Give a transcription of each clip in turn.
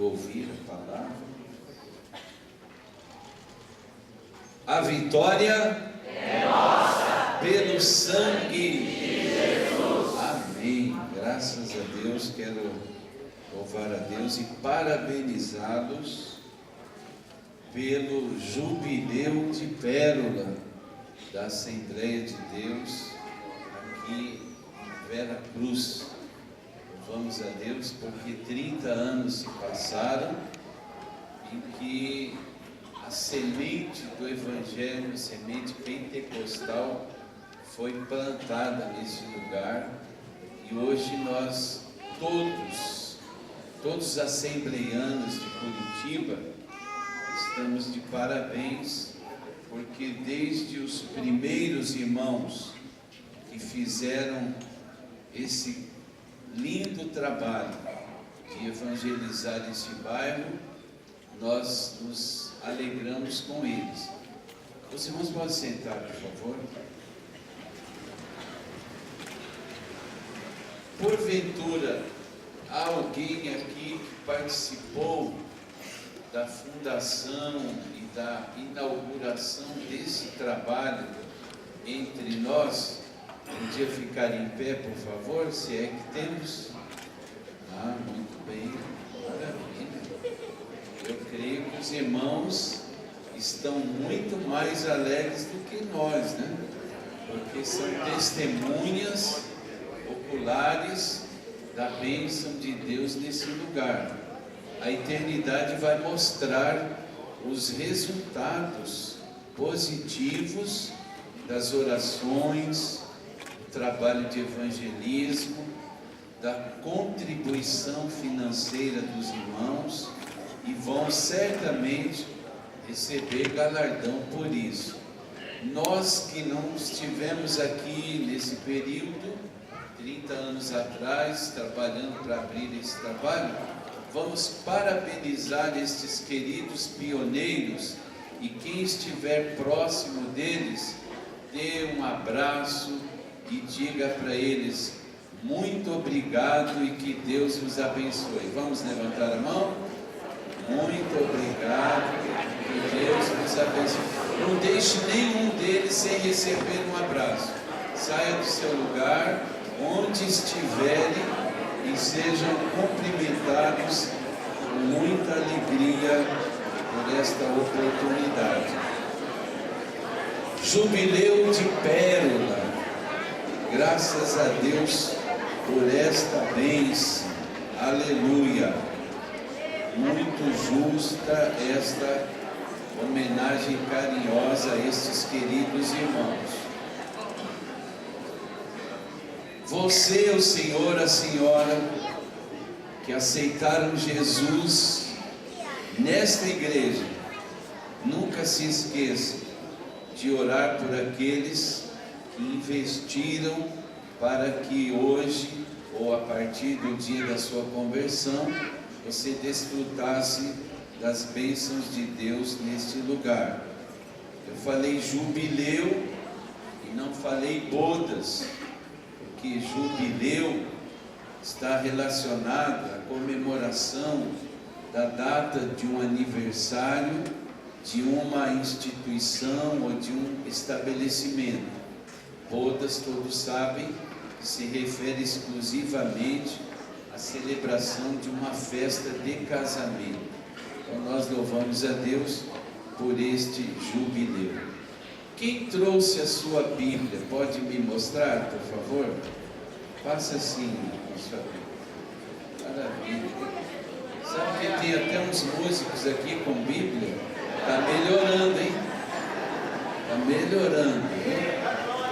ouvir a palavra. A vitória é nossa pelo sangue de Jesus. Amém. Graças a Deus. Quero louvar a Deus e parabenizá-los pelo jubileu de pérola da Assembleia de Deus aqui em Vera Cruz. Louvamos a Deus porque 30 anos se passaram em que a semente do Evangelho, a semente pentecostal, foi plantada nesse lugar, e hoje nós todos os assembleianos de Curitiba estamos de parabéns, porque desde os primeiros irmãos que fizeram esse lindo trabalho de evangelizar esse bairro, nós nos alegramos com eles. Os irmãos podem sentar, por favor. Porventura, há alguém aqui que participou da fundação e da inauguração desse trabalho entre nós? Podia ficar em pé, por favor, se é que temos. Muito bem, maravilha. Eu creio que os irmãos estão muito mais alegres do que nós, né? Porque são testemunhas oculares da bênção de Deus nesse lugar. A eternidade vai mostrar os resultados positivos das orações, do trabalho de evangelismo, da contribuição financeira dos irmãos, e vão certamente receber galardão por isso. Nós que não estivemos aqui nesse período, 30 anos atrás, trabalhando para abrir esse trabalho, vamos parabenizar estes queridos pioneiros, e quem estiver próximo deles, dê um abraço e diga para eles: muito obrigado e que Deus os abençoe. Vamos levantar a mão? Muito obrigado, que Deus os abençoe. Não deixe nenhum deles sem receber um abraço. Saia do seu lugar, onde estiverem, e sejam cumprimentados com muita alegria por esta oportunidade. Jubileu de pérola. Graças a Deus por esta bênção. Aleluia. Muito justa esta homenagem carinhosa a estes queridos irmãos. Você, o senhor, a senhora, que aceitaram Jesus nesta igreja, nunca se esqueça de orar por aqueles que investiram para que hoje, ou a partir do dia da sua conversão, você desfrutasse das bênçãos de Deus neste lugar. Eu falei jubileu e não falei bodas, porque jubileu está relacionado à comemoração da data de um aniversário de uma instituição ou de um estabelecimento. Bodas, todos sabem, que se refere exclusivamente à celebração de uma festa de casamento. Então nós louvamos a Deus por este jubileu. Quem trouxe a sua Bíblia, pode me mostrar, por favor? Faça assim a sua Bíblia. Maravilha. Sabe que tem até uns músicos aqui com Bíblia? Está melhorando, hein? Está melhorando, hein?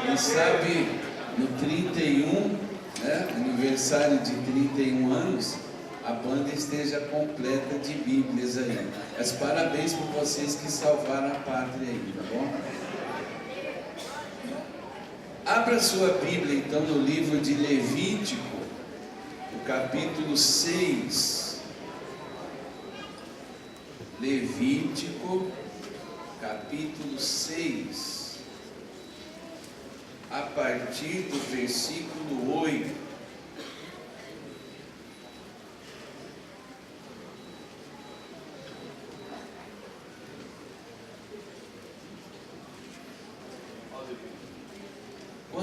Quem sabe no 31, né, aniversário de 31 anos, a banda esteja completa de Bíblias aí. Mas parabéns por vocês que salvaram a pátria aí, tá bom? Abra sua Bíblia então no livro de Levítico, no capítulo 6. Levítico, capítulo 6. A partir do versículo 8.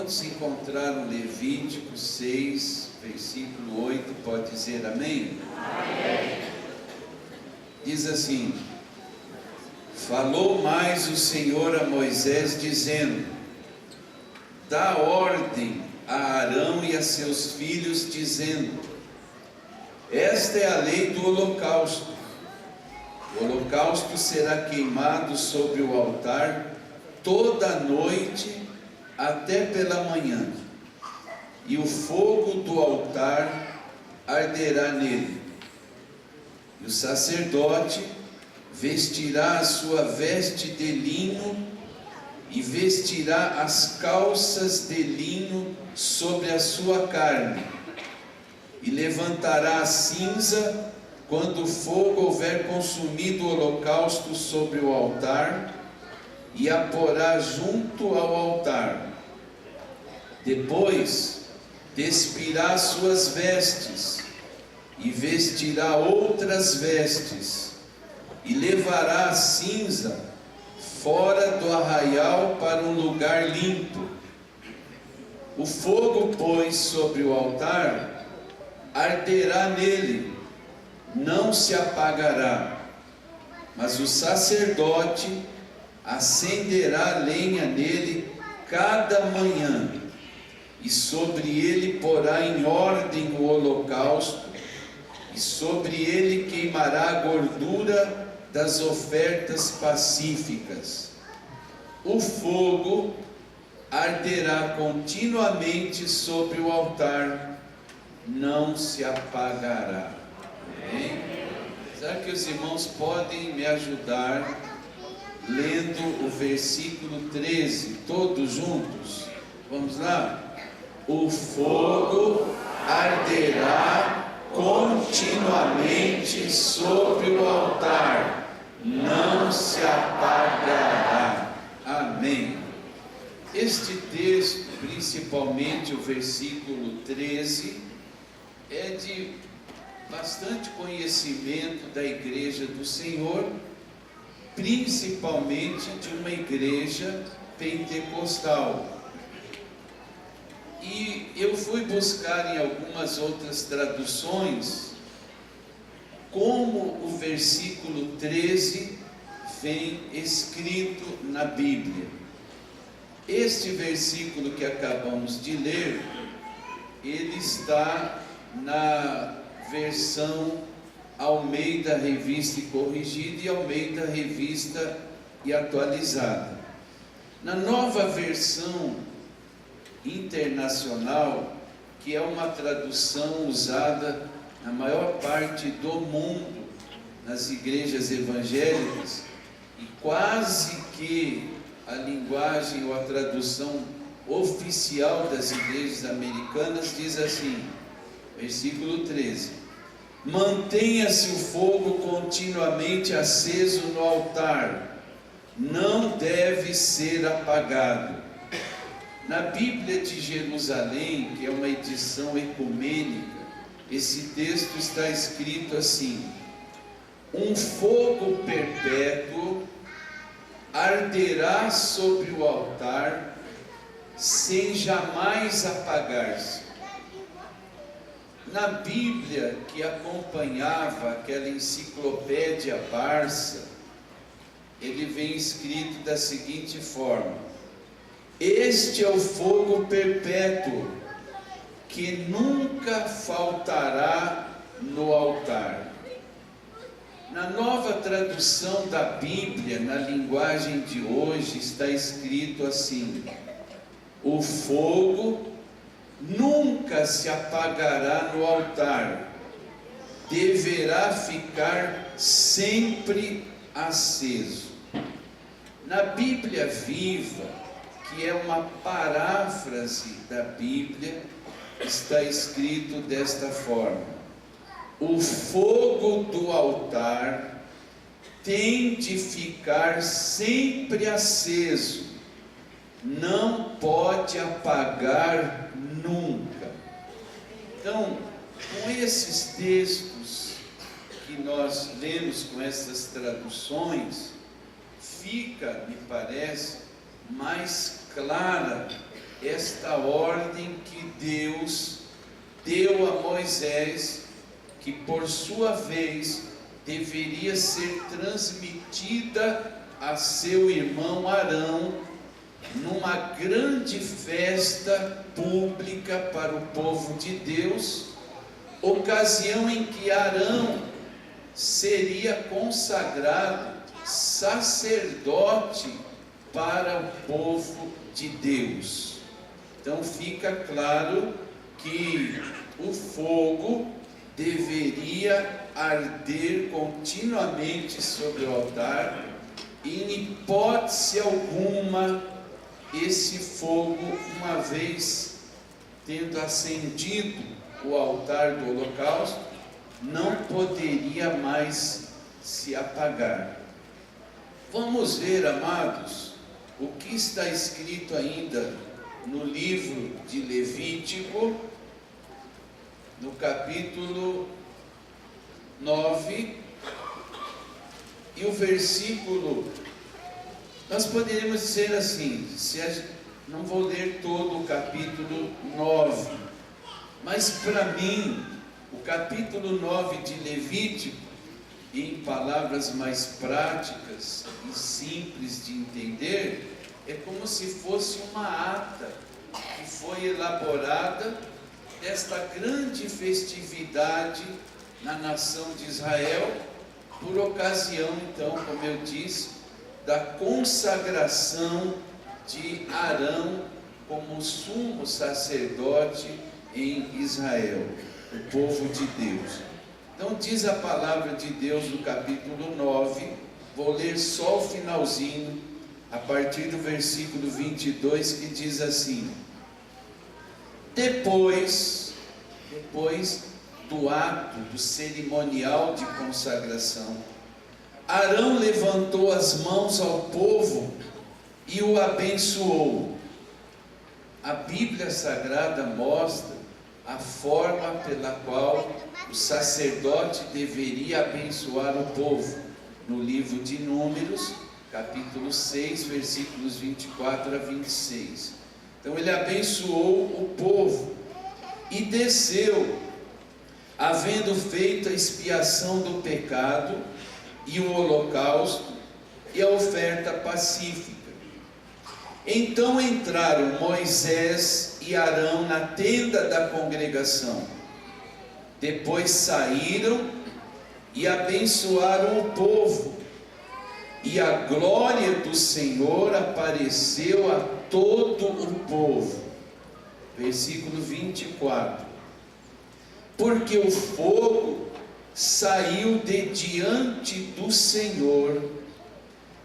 Quantos encontraram Levítico 6, versículo 8, pode dizer amém? Amém. Diz assim: falou mais o Senhor a Moisés, dizendo: dá ordem a Arão e a seus filhos, dizendo: esta é a lei do holocausto. O holocausto será queimado sobre o altar toda a noite até pela manhã, e o fogo do altar arderá nele. E o sacerdote vestirá a sua veste de linho e vestirá as calças de linho sobre a sua carne, e levantará a cinza quando o fogo houver consumido o holocausto sobre o altar, e a porá junto ao altar. Depois despirá suas vestes, e vestirá outras vestes, e levará a cinza fora do arraial para um lugar limpo. O fogo, pois, sobre o altar arderá nele, não se apagará, mas o sacerdote acenderá lenha nele cada manhã, e sobre ele porá em ordem o holocausto, e sobre ele queimará a gordura das ofertas pacíficas. O fogo arderá continuamente sobre o altar, não se apagará. Amém? Será que os irmãos podem me ajudar lendo o versículo 13, todos juntos? Vamos lá? O fogo arderá continuamente sobre o altar, não se apagará. Amém. Este texto, principalmente o versículo 13, é de bastante conhecimento da igreja do Senhor, principalmente de uma igreja pentecostal. E eu fui buscar em algumas outras traduções como o versículo 13 vem escrito na Bíblia. Este versículo que acabamos de ler, ele está na versão Almeida Revista e Corrigida e Almeida Revista e Atualizada. Na nova versão internacional, que é uma tradução usada na maior parte do mundo, nas igrejas evangélicas, e quase que a linguagem ou a tradução oficial das igrejas americanas diz assim, versículo 13: mantenha-se o fogo continuamente aceso no altar, não deve ser apagado. Na Bíblia de Jerusalém, que é uma edição ecumênica, esse texto está escrito assim: um fogo perpétuo arderá sobre o altar, sem jamais apagar-se. Na Bíblia que acompanhava aquela enciclopédia Barça, ele vem escrito da seguinte forma: este é o fogo perpétuo, que nunca faltará no altar. Na nova tradução da Bíblia, na linguagem de hoje, está escrito assim: o fogo nunca se apagará no altar, deverá ficar sempre aceso. Na Bíblia Viva, que é uma paráfrase da Bíblia, está escrito desta forma: o fogo do altar tem de ficar sempre aceso, não pode apagar nunca. Então, com esses textos que nós lemos, com essas traduções, fica, me parece, mais clara esta ordem que Deus deu a Moisés, que por sua vez deveria ser transmitida a seu irmão Arão, numa grande festa pública para o povo de Deus, ocasião em que Arão seria consagrado sacerdote para o povo de Deus. Então fica claro que o fogo deveria arder continuamente sobre o altar, e em hipótese alguma esse fogo, uma vez tendo acendido o altar do holocausto, não poderia mais se apagar. Vamos ver, amados, o que está escrito ainda no livro de Levítico, no capítulo 9, e o versículo, nós poderíamos dizer assim, não vou ler todo o capítulo 9, mas para mim, o capítulo 9 de Levítico, em palavras mais práticas e simples de entender, é como se fosse uma ata que foi elaborada desta grande festividade na nação de Israel, por ocasião, então, como eu disse, da consagração de Arão como sumo sacerdote em Israel, o povo de Deus. Então diz a palavra de Deus no capítulo 9, vou ler só o finalzinho, a partir do versículo 22, que diz assim: depois do ato do cerimonial de consagração, Arão levantou as mãos ao povo e o abençoou. A Bíblia Sagrada mostra a forma pela qual o sacerdote deveria abençoar o povo, no livro de Números, capítulo 6, versículos 24 a 26. Então ele abençoou o povo e desceu, havendo feito a expiação do pecado e o holocausto e a oferta pacífica. Então entraram Moisés e Arão na tenda da congregação. Depois saíram e abençoaram o povo, e a glória do Senhor apareceu a todo o povo. Versículo 24. Porque o fogo saiu de diante do Senhor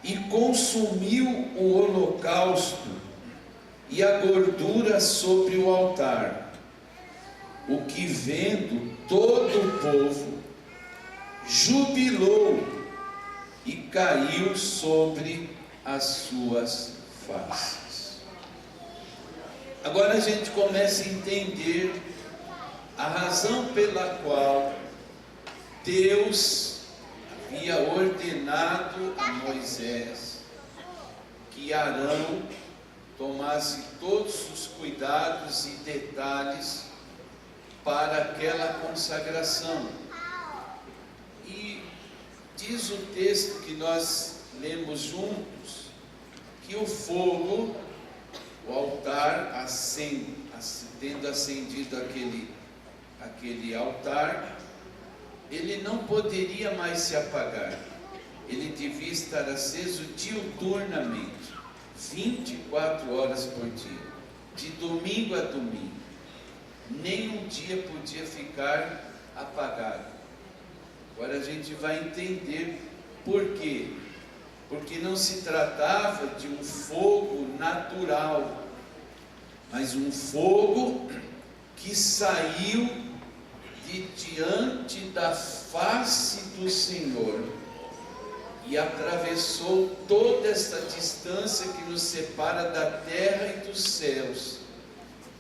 e consumiu o holocausto e a gordura sobre o altar, o que vendo todo o povo, jubilou e caiu sobre as suas faces. Agora a gente começa a entender a razão pela qual Deus havia ordenado a Moisés que Arão tomasse todos os cuidados e detalhes para aquela consagração. E diz o texto que nós lemos juntos, que o fogo, o altar, tendo acendido aquele altar, ele não poderia mais se apagar. Ele devia estar aceso diuturnamente, 24 horas por dia, de domingo a domingo. Nenhum dia podia ficar apagado. Agora a gente vai entender por quê. Porque não se tratava de um fogo natural, mas um fogo que saiu de diante da face do Senhor e atravessou toda esta distância que nos separa da terra e dos céus,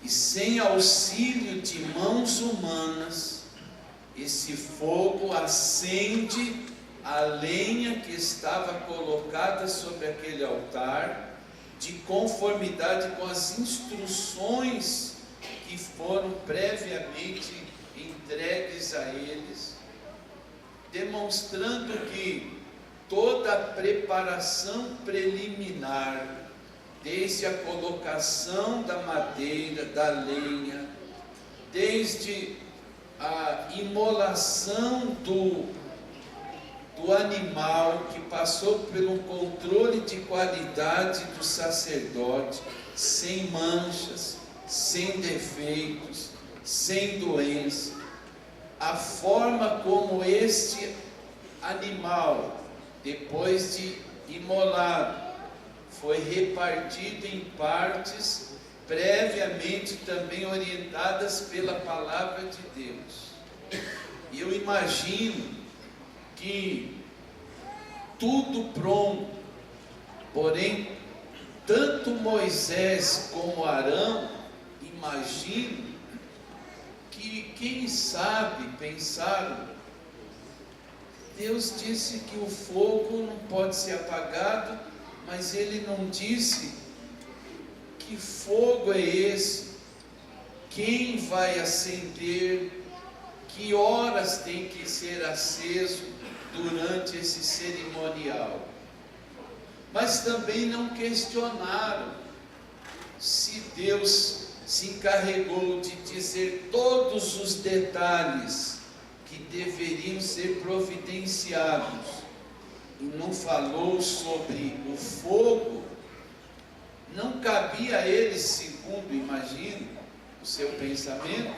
e sem auxílio de mãos humanas, esse fogo acende a lenha que estava colocada sobre aquele altar, de conformidade com as instruções que foram previamente entregues a eles, demonstrando que toda a preparação preliminar, desde a colocação da madeira, da lenha, desde a imolação do animal, que passou pelo controle de qualidade do sacerdote, sem manchas, sem defeitos, sem doença, a forma como este animal, depois de imolado, foi repartido em partes previamente também orientadas pela palavra de Deus. E eu imagino que tudo pronto, porém, tanto Moisés como Arão, imagino que, quem sabe, pensaram, Deus disse que o fogo não pode ser apagado, mas Ele não disse que fogo é esse, quem vai acender, que horas tem que ser aceso durante esse cerimonial. Mas também não questionaram se Deus se encarregou de dizer todos os detalhes que deveriam ser providenciados e não falou sobre o fogo. Não cabia a eles, segundo imagino o seu pensamento,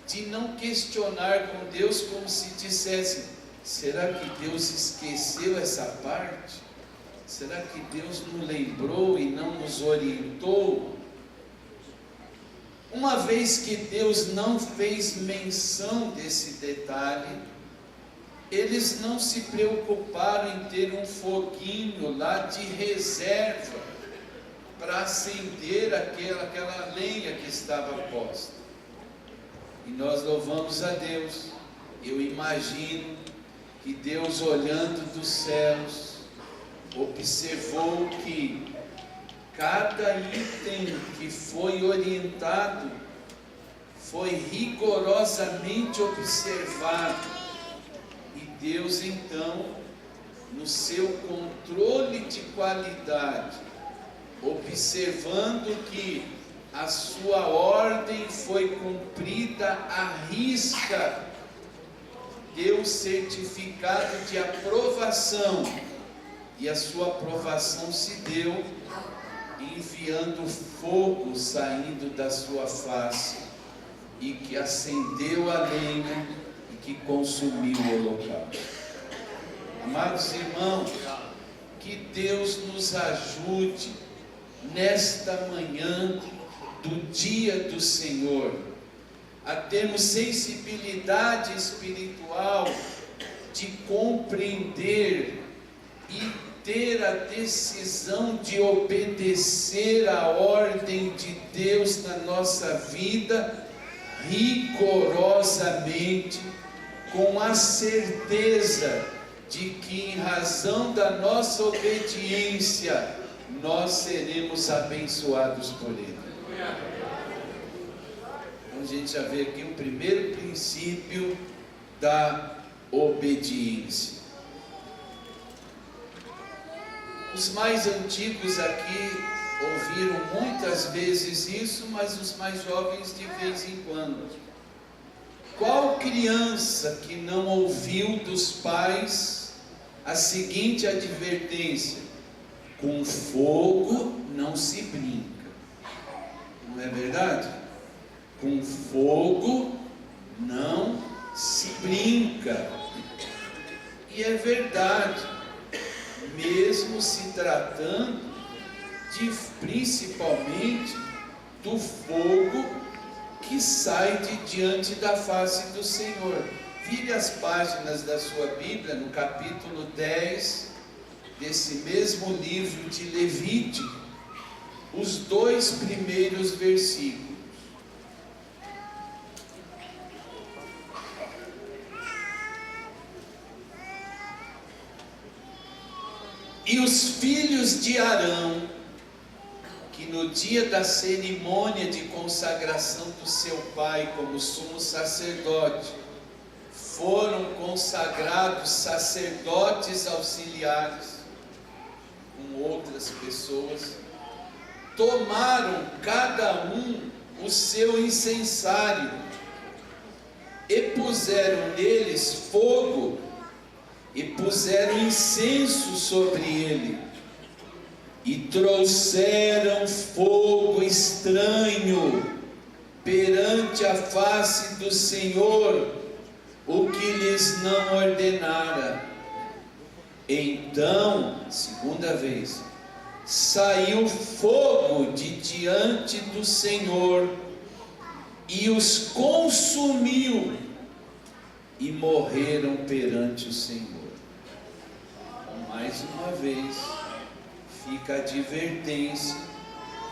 de não questionar com Deus, como se dissesse: será que Deus esqueceu essa parte? Será que Deus não lembrou e não nos orientou? Uma vez que Deus não fez menção desse detalhe, eles não se preocuparam em ter um foguinho lá de reserva para acender aquela lenha que estava posta. E nós louvamos a Deus. Eu imagino que Deus, olhando dos céus, observou que cada item que foi orientado foi rigorosamente observado, e Deus então, no seu controle de qualidade, observando que a sua ordem foi cumprida à risca, deu certificado de aprovação, e a sua aprovação se deu enviando fogo saindo da sua face, e que acendeu a lenha e que consumiu o holocausto. Amados irmãos, que Deus nos ajude nesta manhã do dia do Senhor a termos sensibilidade espiritual de compreender e ter a decisão de obedecer a ordem de Deus na nossa vida rigorosamente, com a certeza de que, em razão da nossa obediência, nós seremos abençoados por Ele. Então a gente já vê aqui o primeiro princípio da obediência. Os mais antigos aqui ouviram muitas vezes isso, mas os mais jovens de vez em quando. Qual criança que não ouviu dos pais a seguinte advertência: com fogo não se brinca? Não é verdade? Com fogo não se brinca. E é verdade. Mesmo se tratando de, principalmente, do fogo que sai de diante da face do Senhor. Vire as páginas da sua Bíblia, no capítulo 10, desse mesmo livro de Levítico, os 2 primeiros versículos. E os filhos de Arão no dia da cerimônia de consagração do seu pai como sumo sacerdote, foram consagrados sacerdotes auxiliares com outras pessoas, tomaram cada um o seu incensário e puseram neles fogo e puseram incenso sobre ele e trouxeram fogo estranho perante a face do Senhor, o que lhes não ordenara. Então, segunda vez, saiu fogo de diante do Senhor e os consumiu e morreram perante o Senhor. Mais uma vez, fica a advertência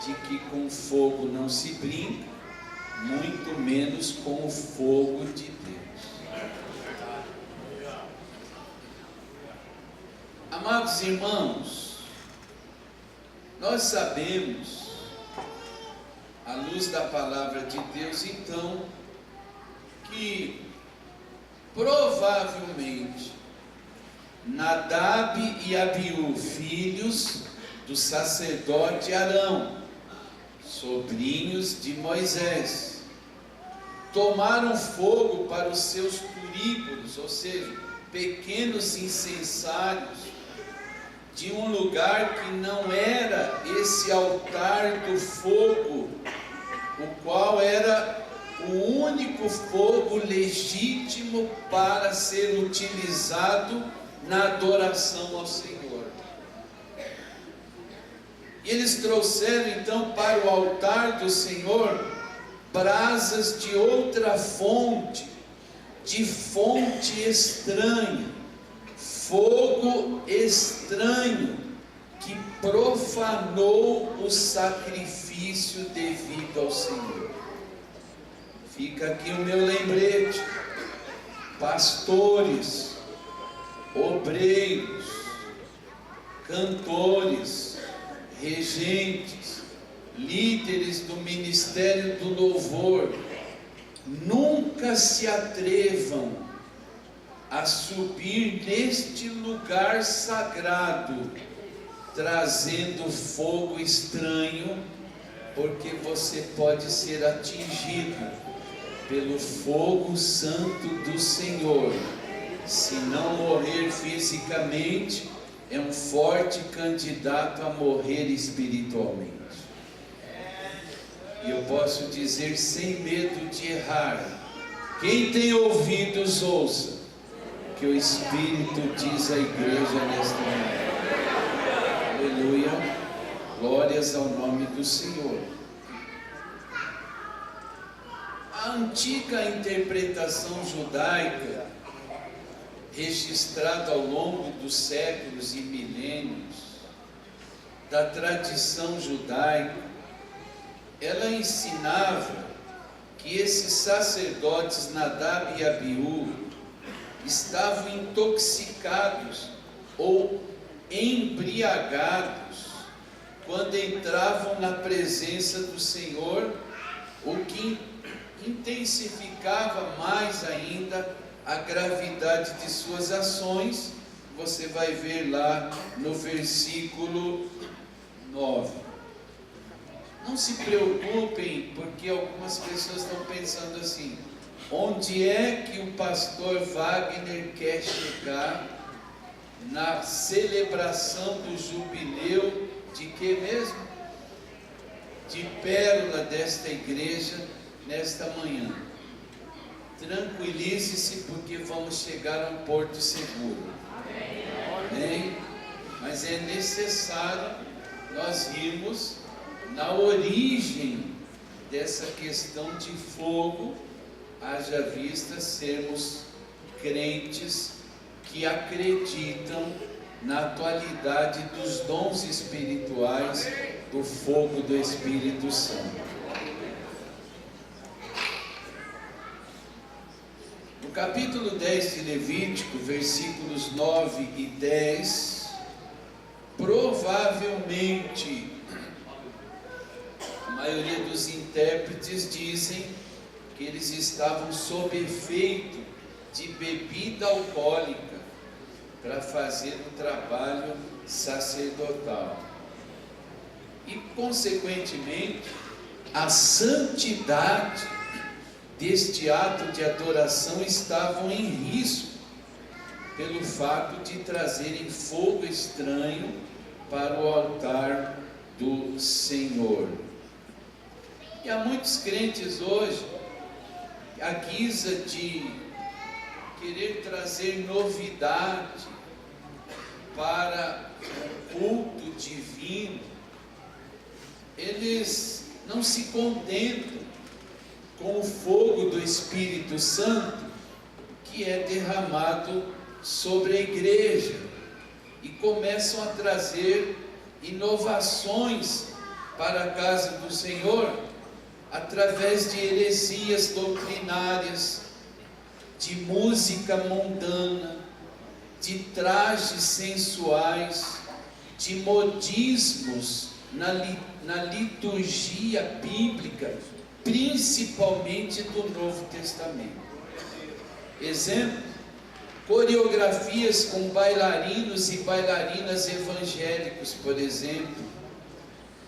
de que com fogo não se brinca, muito menos com o fogo de Deus. Amados irmãos, nós sabemos, à luz da palavra de Deus, então, que provavelmente Nadab e Abiú, filhos do sacerdote Arão, sobrinhos de Moisés, tomaram fogo para os seus turíbulos, ou seja, pequenos incensários, de um lugar que não era esse altar do fogo, o qual era o único fogo legítimo para ser utilizado na adoração ao Senhor. E eles trouxeram então para o altar do Senhor brasas de outra fonte, de fonte estranha, fogo estranho, que profanou o sacrifício devido ao Senhor. Fica aqui o meu lembrete: pastores, obreiros, cantores, regentes, líderes do ministério do louvor, nunca se atrevam a subir neste lugar sagrado, trazendo fogo estranho, porque você pode ser atingido pelo fogo santo do Senhor. Se não morrer fisicamente, é um forte candidato a morrer espiritualmente. E eu posso dizer sem medo de errar: quem tem ouvidos, ouça que o Espírito diz à igreja nesta manhã. Aleluia, glórias ao nome do Senhor. A antiga interpretação judaica, registrada ao longo dos séculos e milênios, da tradição judaica, ela ensinava que esses sacerdotes Nadab e Abiú estavam intoxicados ou embriagados quando entravam na presença do Senhor, o que intensificava mais ainda a gravidade de suas ações. Você vai ver lá no versículo 9. Não se preocupem, porque algumas pessoas estão pensando assim: onde é que o pastor Wagner quer chegar na celebração do jubileu de que mesmo? De pérola desta igreja nesta manhã. Tranquilize-se, porque vamos chegar a um porto seguro. Amém? Mas é necessário nós irmos na origem dessa questão de fogo, haja vista sermos crentes que acreditam na atualidade dos dons espirituais do fogo do Espírito Santo. No capítulo 10 de Levítico, versículos 9 e 10, provavelmente maioria dos intérpretes dizem que eles estavam sob efeito de bebida alcoólica para fazer o trabalho sacerdotal. E, consequentemente, a santidade deste ato de adoração estavam em risco, pelo fato de trazerem fogo estranho para o altar do Senhor. E há muitos crentes hoje, à guisa de querer trazer novidade para o culto divino, eles não se contentam com o fogo do Espírito Santo que é derramado sobre a igreja e começam a trazer inovações para a casa do Senhor através de heresias doutrinárias, de música mundana, de trajes sensuais, de modismos na liturgia bíblica, principalmente do Novo Testamento. Exemplo: coreografias com bailarinos e bailarinas evangélicos, por exemplo,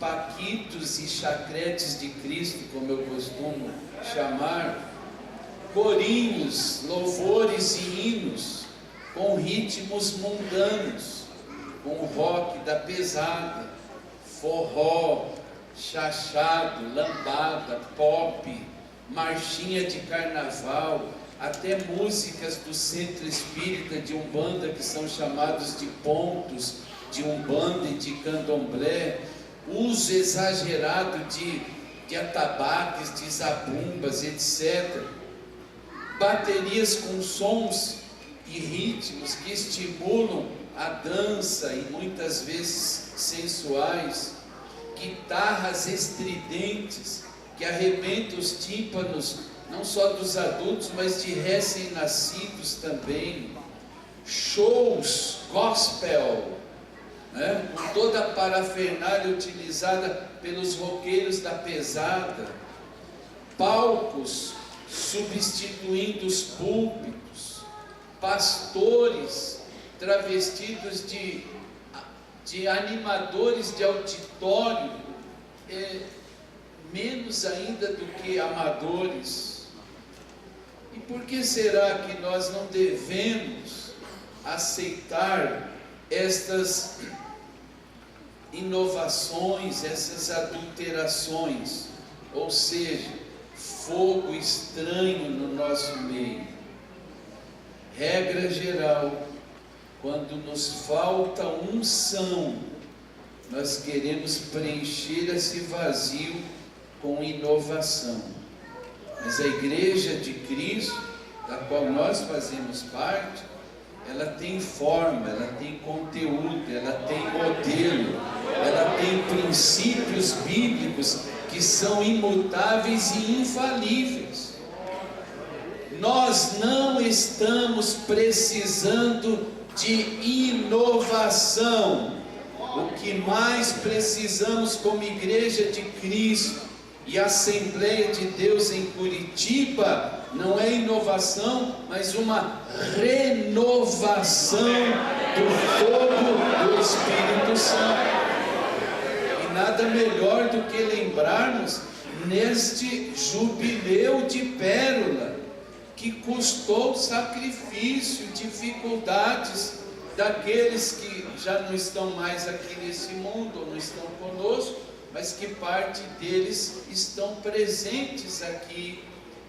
paquitos e chacretes de Cristo, como eu costumo chamar, corinhos, louvores e hinos com ritmos mundanos, com o rock da pesada, forró, chachado, lambada, pop, marchinha de carnaval, até músicas do centro espírita de Umbanda, que são chamados de pontos de Umbanda e de candomblé, uso exagerado de atabaques, de zabumbas, etc. Baterias com sons e ritmos que estimulam a dança e muitas vezes sensuais, guitarras estridentes que arrebentam os tímpanos não só dos adultos, mas de recém-nascidos também, shows gospel, né? Com toda a parafernália utilizada pelos roqueiros da pesada, palcos substituindo os púlpitos, pastores travestidos de animadores de auditório, menos ainda do que amadores. E por que será que nós não devemos aceitar estas inovações, essas adulterações, ou seja, fogo estranho no nosso meio? Regra geral: quando nos falta unção, nós queremos preencher esse vazio com inovação. Mas a Igreja de Cristo, da qual nós fazemos parte, ela tem forma, ela tem conteúdo, ela tem modelo, ela tem princípios bíblicos que são imutáveis e infalíveis. Nós não estamos precisando de inovação. O que mais precisamos como Igreja de Cristo e Assembleia de Deus em Curitiba não é inovação, mas uma renovação do fogo do Espírito Santo. E nada melhor do que lembrarmos neste jubileu de pérola, que custou sacrifício, dificuldades daqueles que já não estão mais aqui nesse mundo, ou não estão conosco, mas que parte deles estão presentes aqui,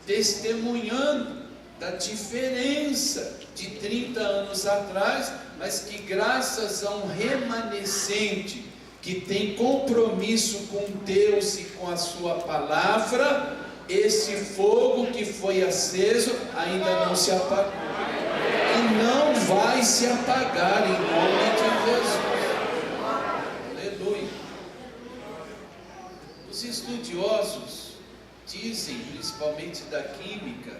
testemunhando da diferença de 30 anos atrás, mas que graças a um remanescente que tem compromisso com Deus e com a sua palavra, esse fogo que foi aceso ainda não se apagou, e não vai se apagar em nome de Jesus. Aleluia. Os estudiosos dizem, principalmente da química,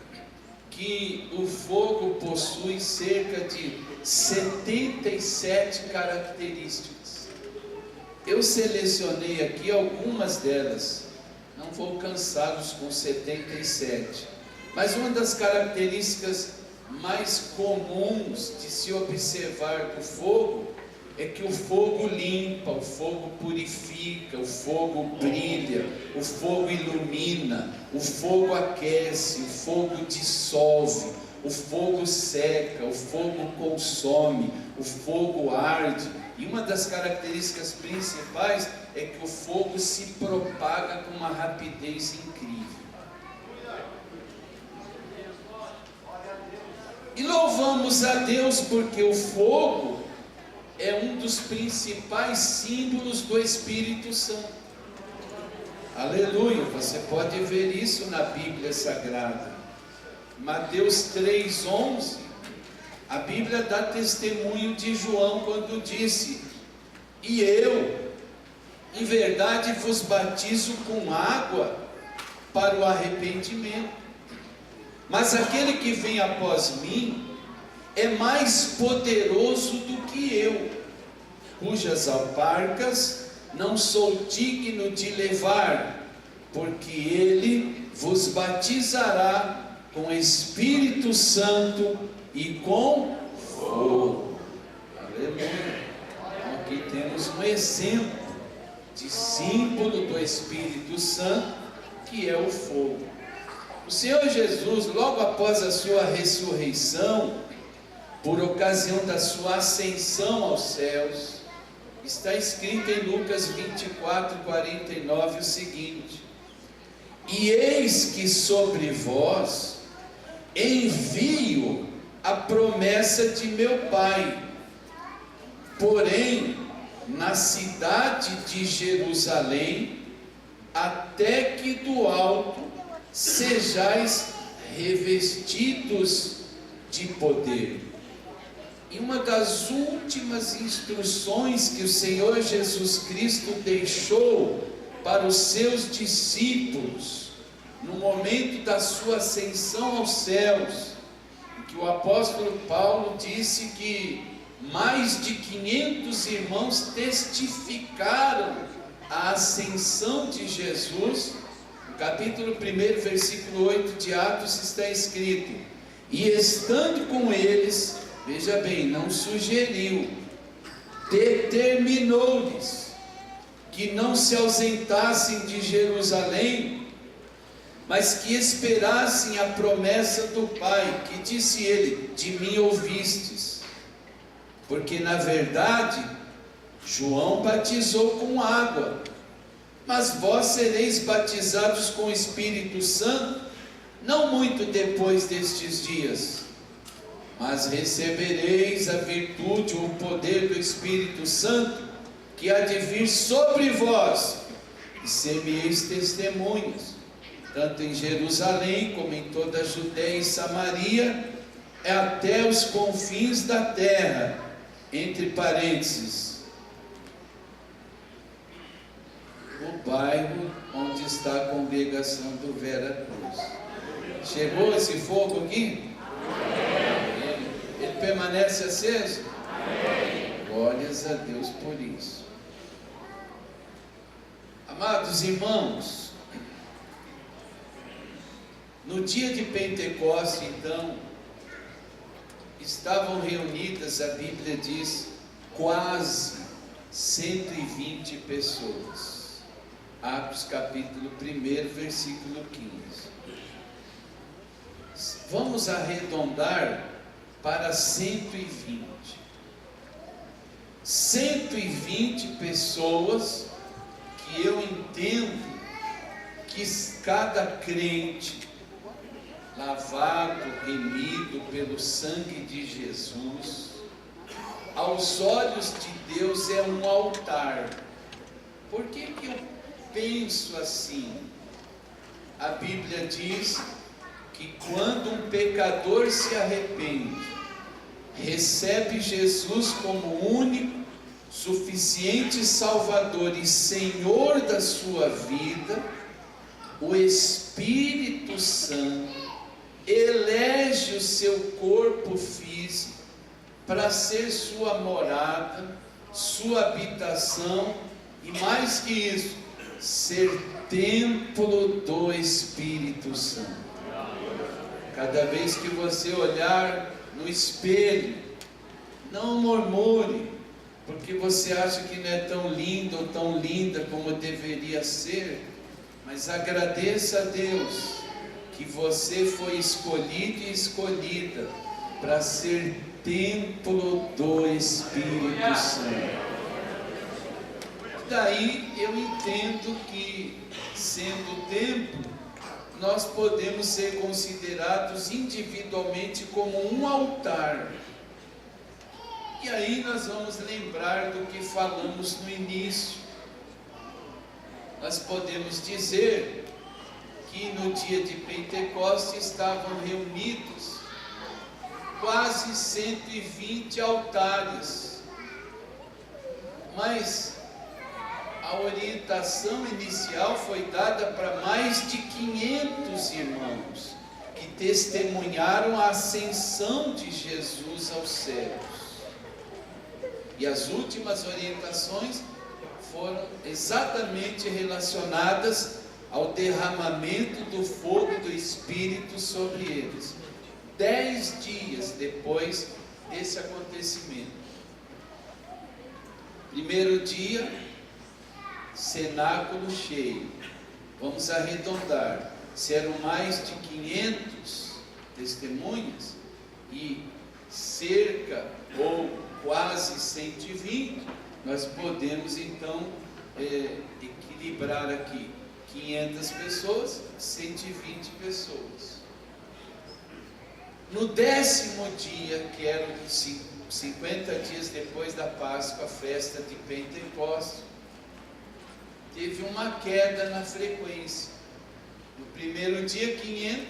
que o fogo possui cerca de 77 características. Eu selecionei aqui algumas delas, não vou cansá-los com 77. Mas uma das características mais comuns de se observar do fogo é que o fogo limpa, o fogo purifica, o fogo brilha, o fogo ilumina, o fogo aquece, o fogo dissolve, o fogo seca, o fogo consome, o fogo arde. E uma das características principais é que o fogo se propaga com uma rapidez incrível. E louvamos a Deus porque o fogo é um dos principais símbolos do Espírito Santo. Aleluia, você pode ver isso na Bíblia Sagrada. Mateus 3,11, a Bíblia dá testemunho de João quando disse: e eu, em verdade, vos batizo com água para o arrependimento, mas aquele que vem após mim é mais poderoso do que eu, cujas alparcas não sou digno de levar, porque ele vos batizará com Espírito Santo e com fogo. Aleluia. Aqui temos um exemplo de símbolo do Espírito Santo, que é o fogo. O Senhor Jesus, logo após a sua ressurreição, por ocasião da sua ascensão aos céus, está escrito em Lucas 24:49 o seguinte: e eis que sobre vós envio a promessa de meu Pai, porém na cidade de Jerusalém, até que do alto sejais revestidos de poder. E uma das últimas instruções que o Senhor Jesus Cristo deixou para os seus discípulos, no momento da sua ascensão aos céus, que o apóstolo Paulo disse que mais de 500 irmãos testificaram a ascensão de Jesus. No capítulo 1, versículo 8 de Atos está escrito: e estando com eles, veja bem, não sugeriu, determinou-lhes que não se ausentassem de Jerusalém, mas que esperassem a promessa do Pai, que disse ele: de mim ouvistes. Porque na verdade João batizou com água, mas vós sereis batizados com o Espírito Santo não muito depois destes dias, mas recebereis a virtude ou o poder do Espírito Santo, que há de vir sobre vós, e ser-me-eis testemunhas, tanto em Jerusalém, como em toda a Judeia e Samaria, até os confins da terra. Entre parênteses, o bairro onde está a congregação do Vera Cruz. Chegou esse fogo aqui? Ele permanece aceso? Glórias a Deus por isso. Amados irmãos, no dia de Pentecostes, então, estavam reunidas, a Bíblia diz, quase 120 pessoas. Atos capítulo 1, versículo 15. Vamos arredondar para 120. 120 pessoas que eu entendo que cada crente, lavado, remido pelo sangue de Jesus, aos olhos de Deus é um altar. Por que eu penso assim? A Bíblia diz que quando um pecador se arrepende, recebe Jesus como único, suficiente Salvador e Senhor da sua vida, o Espírito Santo elege o seu corpo físico para ser sua morada, sua habitação, e mais que isso, ser templo do Espírito Santo. Cada vez que você olhar no espelho, não murmure, porque você acha que não é tão lindo ou tão linda como deveria ser, mas agradeça a Deus que você foi escolhido e escolhida para ser templo do Espírito Santo. Daí eu entendo que, sendo templo, nós podemos ser considerados individualmente como um altar. E aí nós vamos lembrar do que falamos no início. Nós podemos dizer que no dia de Pentecostes estavam reunidos quase 120 altares, mas a orientação inicial foi dada para mais de 500 irmãos que testemunharam a ascensão de Jesus aos céus. E as últimas orientações foram exatamente relacionadas ao derramamento do fogo do Espírito sobre eles, 10 dias depois desse acontecimento. Primeiro dia, cenáculo cheio. Vamos arredondar. Se eram mais de 500 testemunhas e cerca ou quase 120, nós podemos então equilibrar aqui 500 pessoas, 120 pessoas. No 10º dia, que era 50 dias depois da Páscoa, a festa de Pentecostes, teve uma queda na frequência. No primeiro dia 500,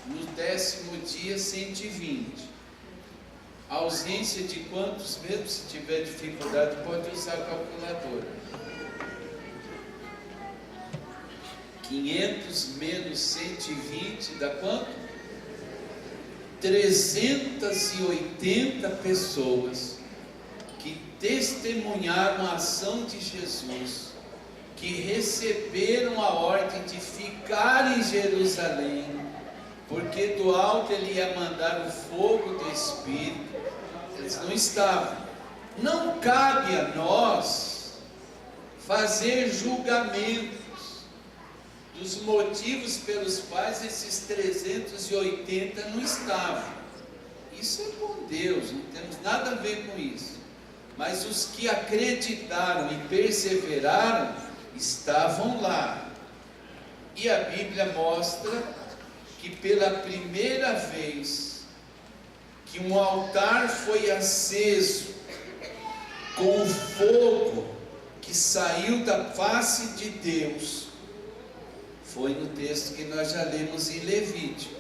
no 10º dia 120. A ausência de quantos mesmo? Se tiver dificuldade, pode usar a calculadora. 500 menos 120 dá quanto? 380 pessoas que testemunharam a ação de Jesus, que receberam a ordem de ficar em Jerusalém, porque do alto ele ia mandar o fogo do Espírito. Eles não estavam. Não cabe a nós fazer julgamentos dos motivos pelos quais esses 380 não estavam. Isso é com Deus, não temos nada a ver com isso. Mas os que acreditaram e perseveraram estavam lá. E a Bíblia mostra que pela primeira vez que um altar foi aceso com o fogo que saiu da face de Deus, foi no texto que nós já lemos em Levítico.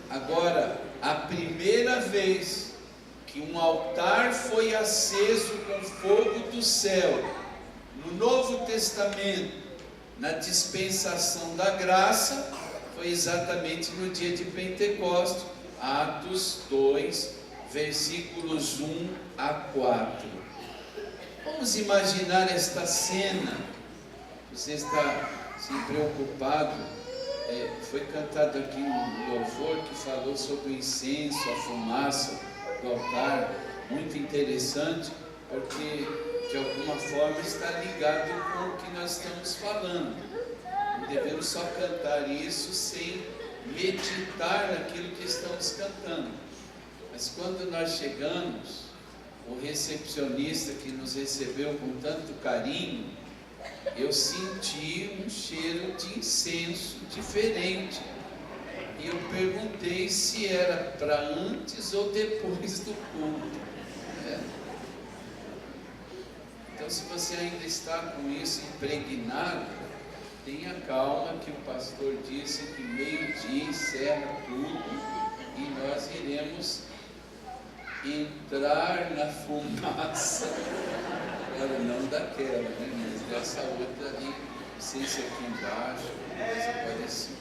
Agora, a primeira vez que um altar foi aceso com fogo do céu, no Novo Testamento, na dispensação da graça, foi exatamente no dia de Pentecostes, Atos 2, versículos 1 a 4. Vamos imaginar esta cena. Você está preocupado? Foi cantado aqui um louvor que falou sobre o incenso, a fumaça do altar, muito interessante, porque de alguma forma está ligado com o que nós estamos falando. Não devemos só cantar isso sem meditar naquilo que estamos cantando. Mas quando nós chegamos, o recepcionista que nos recebeu com tanto carinho, eu senti um cheiro de incenso diferente. E eu perguntei se era para antes ou depois do culto. Então, se você ainda está com isso impregnado, tenha calma, que o pastor disse que meio-dia encerra tudo e nós iremos entrar na fumaça. Agora, não daquela, mas dessa outra ali, não sei se aqui embaixo, coisa parecida.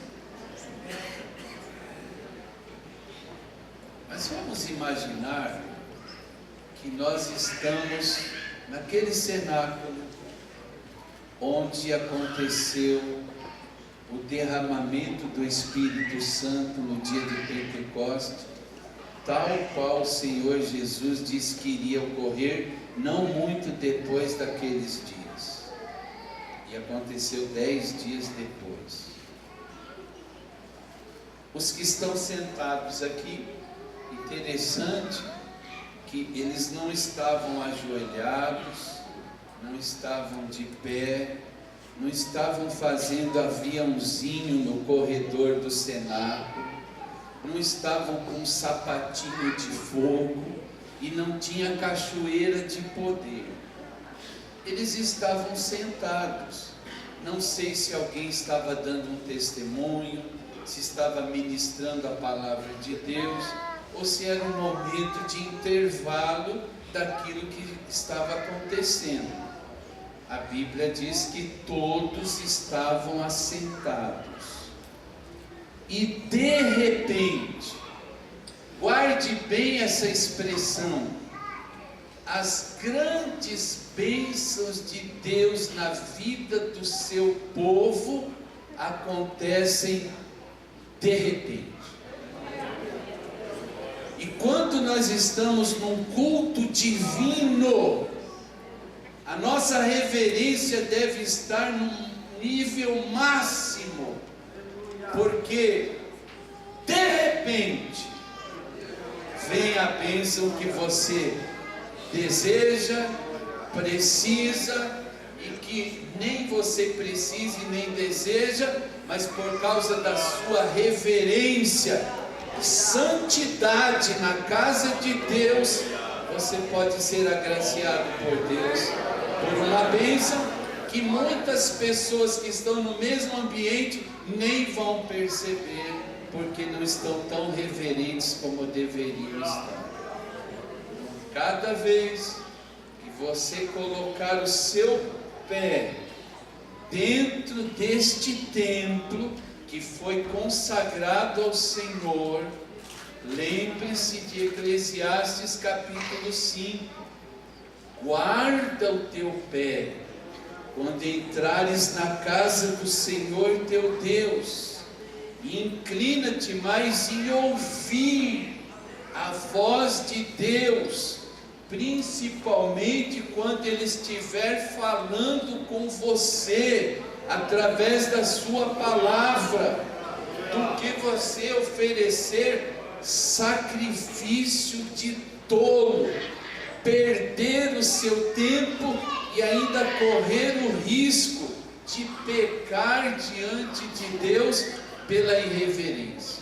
Mas vamos imaginar que nós estamos naquele cenáculo onde aconteceu o derramamento do Espírito Santo no dia de Pentecostes, tal qual o Senhor Jesus disse que iria ocorrer não muito depois daqueles dias, e aconteceu 10 dias depois. Os que estão sentados aqui, interessante que eles não estavam ajoelhados, não estavam de pé, não estavam fazendo aviãozinho no corredor do Senado, não estavam com um sapatinho de fogo e não tinha cachoeira de poder. Eles estavam sentados. Não sei se alguém estava dando um testemunho, se estava ministrando a palavra de Deus, ou se era um momento de intervalo daquilo que estava acontecendo. A Bíblia diz que todos estavam assentados. E de repente, guarde bem essa expressão, as grandes bênçãos de Deus na vida do seu povo acontecem de repente. E quando nós estamos num culto divino, a nossa reverência deve estar num nível máximo, porque de repente vem a bênção que você deseja, precisa, e que nem você precisa e nem deseja, mas por causa da sua reverência, santidade na casa de Deus, você pode ser agraciado por Deus por uma bênção que muitas pessoas que estão no mesmo ambiente nem vão perceber, porque não estão tão reverentes como deveriam estar. Cada vez que você colocar o seu pé dentro deste templo que foi consagrado ao Senhor, lembre-se de Eclesiastes capítulo 5, guarda o teu pé quando entrares na casa do Senhor teu Deus, e inclina-te mais em ouvir a voz de Deus, principalmente quando Ele estiver falando com você, através da sua palavra, do que você oferecer sacrifício de tolo, perder o seu tempo e ainda correr o risco de pecar diante de Deus pela irreverência.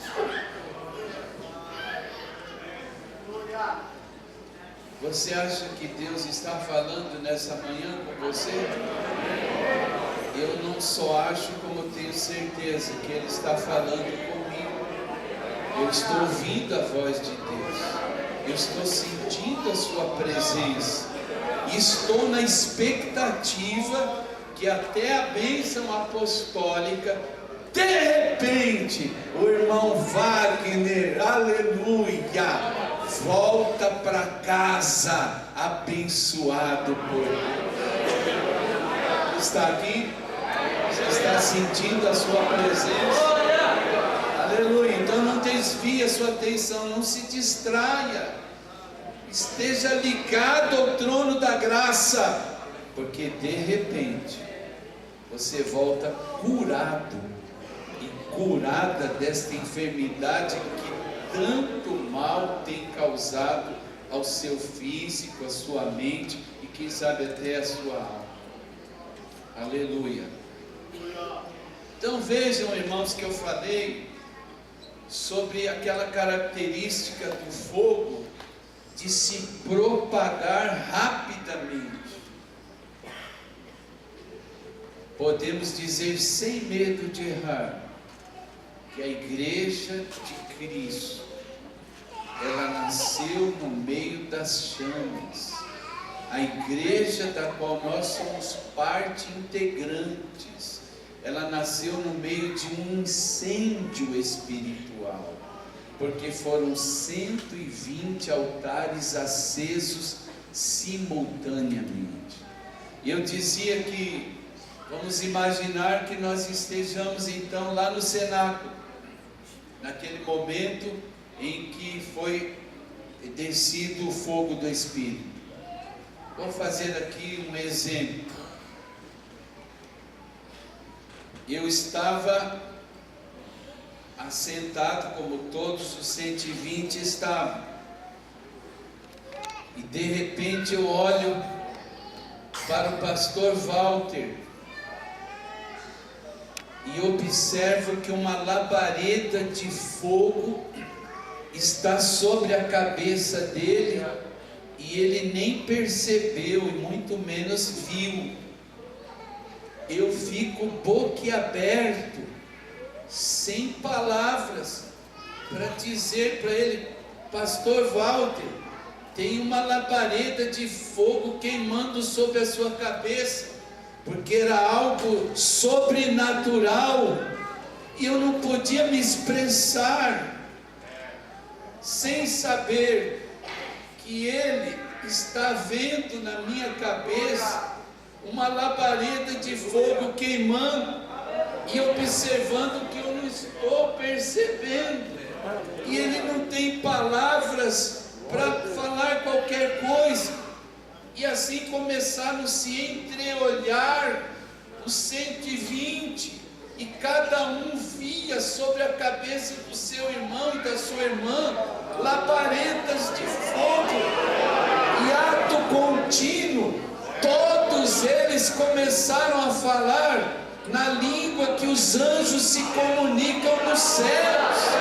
Você acha que Deus está falando nessa manhã com você? Eu não só acho, como tenho certeza que Ele está falando comigo. Eu estou ouvindo a voz de Deus, eu estou sentindo a sua presença, e estou na expectativa que até a bênção apostólica, de repente, o irmão Wagner, aleluia, volta para casa abençoado por Deus. Está aqui? Você está sentindo a sua presença? Aleluia. Então não desvie a sua atenção, não se distraia, esteja ligado ao trono da graça, porque de repente você volta curado e curada desta enfermidade que tanto mal tem causado ao seu físico, à sua mente e quem sabe até à sua alma. Aleluia. Então vejam, irmãos, que eu falei sobre aquela característica do fogo de se propagar rapidamente. Podemos dizer sem medo de errar que a igreja de Cristo, ela nasceu no meio das chamas. A igreja da qual nós somos parte integrantes, ela nasceu no meio de um incêndio espiritual, porque foram 120 altares acesos simultaneamente. Eu dizia que Vamos imaginar que nós estejamos então lá no cenáculo, naquele momento em que foi descido o fogo do Espírito. Vou fazer aqui um exemplo. Eu estava assentado, como todos os 120 estavam, e de repente eu olho para o pastor Walter e observo que uma labareda de fogo está sobre a cabeça dele, e ele nem percebeu e muito menos viu. Eu fico boquiaberto, sem palavras, para dizer para ele: pastor Walter, tem uma labareda de fogo queimando sobre a sua cabeça, porque era algo sobrenatural, e eu não podia me expressar, sem saber que ele está vendo na minha cabeça uma labareda de fogo queimando, e observando que eu não estou percebendo, e ele não tem palavras para falar qualquer coisa. E assim começaram a se entreolhar os 120, e cada um via sobre a cabeça do seu irmão e da sua irmã labaredas de fogo, e ato contínuo, todos eles começaram a falar na língua que os anjos se comunicam nos céus.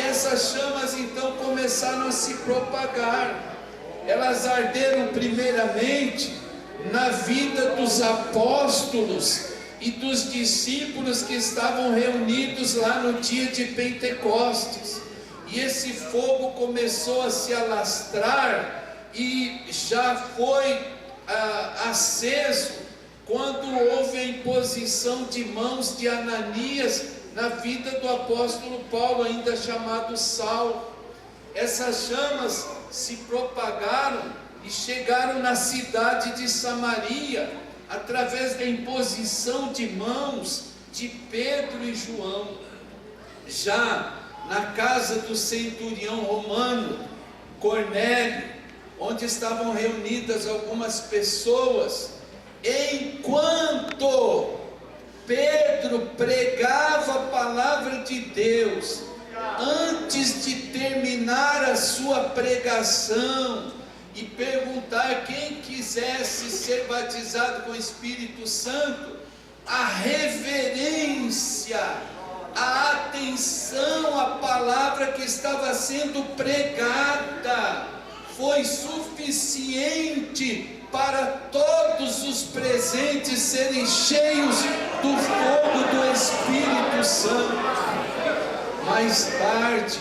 Essas chamas então começaram a se propagar. Elas arderam primeiramente na vida dos apóstolos e dos discípulos que estavam reunidos lá no dia de Pentecostes. E esse fogo começou a se alastrar e já foi aceso quando houve a imposição de mãos de Ananias na vida do apóstolo Paulo, ainda chamado Saulo. Essas chamas se propagaram e chegaram na cidade de Samaria, através da imposição de mãos de Pedro e João. Já na casa do centurião romano, Cornélio, onde estavam reunidas algumas pessoas, enquanto Pedro pregava a palavra de Deus, antes de terminar a sua pregação e perguntar quem quisesse ser batizado com o Espírito Santo, a reverência, a atenção à palavra que estava sendo pregada foi suficiente para todos os presentes serem cheios do fogo do Espírito Santo. Mais tarde,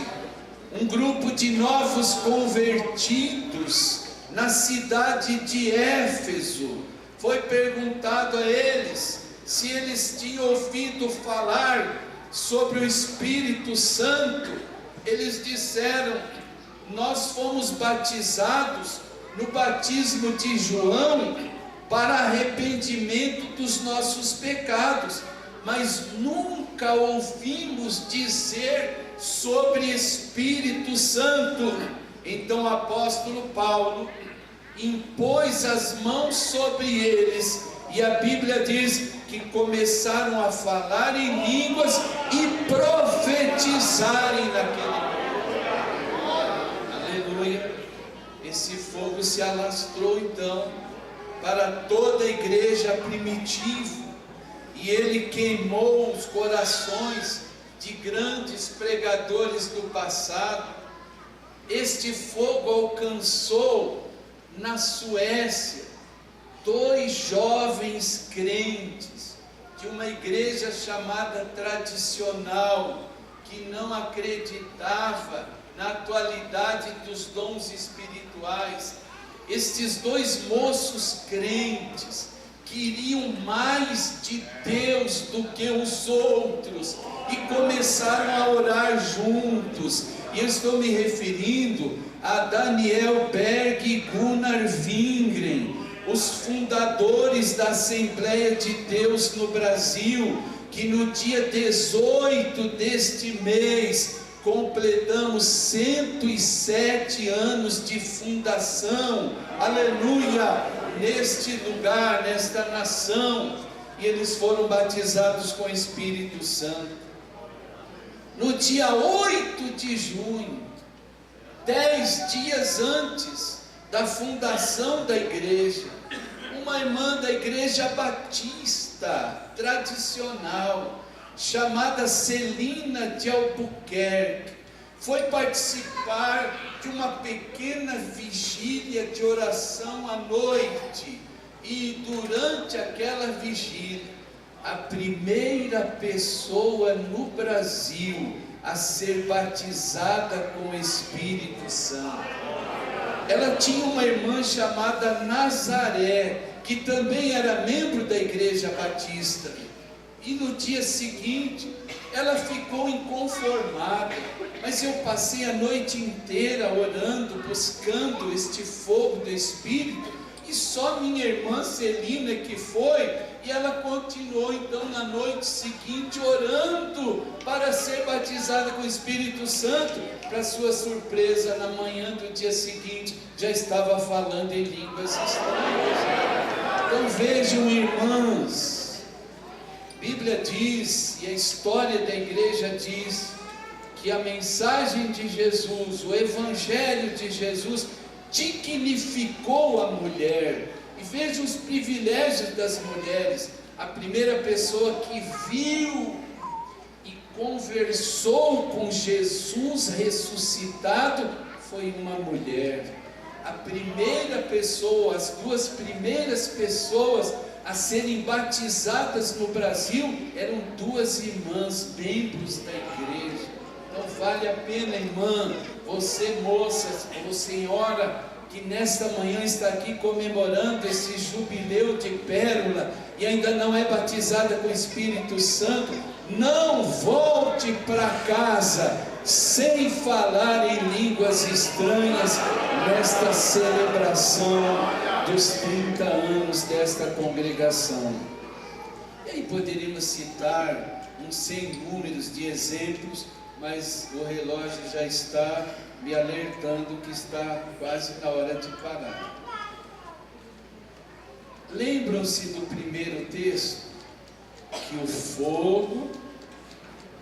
um grupo de novos convertidos na cidade de Éfeso foi perguntado a eles se eles tinham ouvido falar sobre o Espírito Santo. Eles disseram: nós fomos batizados no batismo de João para arrependimento dos nossos pecados, mas nunca ouvimos dizer sobre Espírito Santo. Então o apóstolo Paulo impôs as mãos sobre eles, e a Bíblia diz que começaram a falar em línguas e profetizarem naquele momento. Aleluia. Esse fogo se alastrou então para toda a igreja primitiva, e ele queimou os corações de grandes pregadores do passado. Este fogo alcançou na Suécia 2 jovens crentes de uma igreja chamada tradicional, que não acreditava na atualidade dos dons espirituais. Estes 2 moços crentes, que queriam mais de Deus do que os outros e começaram a orar juntos. E eu estou me referindo a Daniel Berg e Gunnar Wingren, os fundadores da Assembleia de Deus no Brasil, que no dia 18 deste mês completamos 107 anos de fundação, aleluia, neste lugar, nesta nação, e eles foram batizados com o Espírito Santo. No dia 8 de junho, 10 dias antes da fundação da igreja, uma irmã da igreja batista tradicional, chamada Celina de Albuquerque, foi participar de uma pequena vigília de oração à noite, e durante aquela vigília, a primeira pessoa no Brasil a ser batizada com o Espírito Santo. Ela tinha uma irmã chamada Nazaré, que também era membro da igreja batista, e no dia seguinte ela ficou inconformada, mas eu passei a noite inteira orando, buscando este fogo do Espírito, e só minha irmã Celina que foi, e ela continuou então na noite seguinte orando para ser batizada com o Espírito Santo. Para sua surpresa, na manhã do dia seguinte já estava falando em línguas estranhas. Então vejam, irmãs, a Bíblia diz, e a história da igreja diz, que a mensagem de Jesus, o Evangelho de Jesus, dignificou a mulher. E veja os privilégios das mulheres. A primeira pessoa que viu e conversou com Jesus ressuscitado foi uma mulher. A primeira pessoa, as duas primeiras pessoas a serem batizadas no Brasil eram duas irmãs, membros da igreja. Então vale a pena, irmã, você moça, ou senhora, que nesta manhã está aqui comemorando esse jubileu de pérola e ainda não é batizada com o Espírito Santo, não volte para casa sem falar em línguas estranhas nesta celebração dos 30 anos desta congregação. E aí poderíamos citar uns 100 números de exemplos, mas o relógio já está me alertando que está quase na hora de parar. Lembram-se do primeiro texto? Que o fogo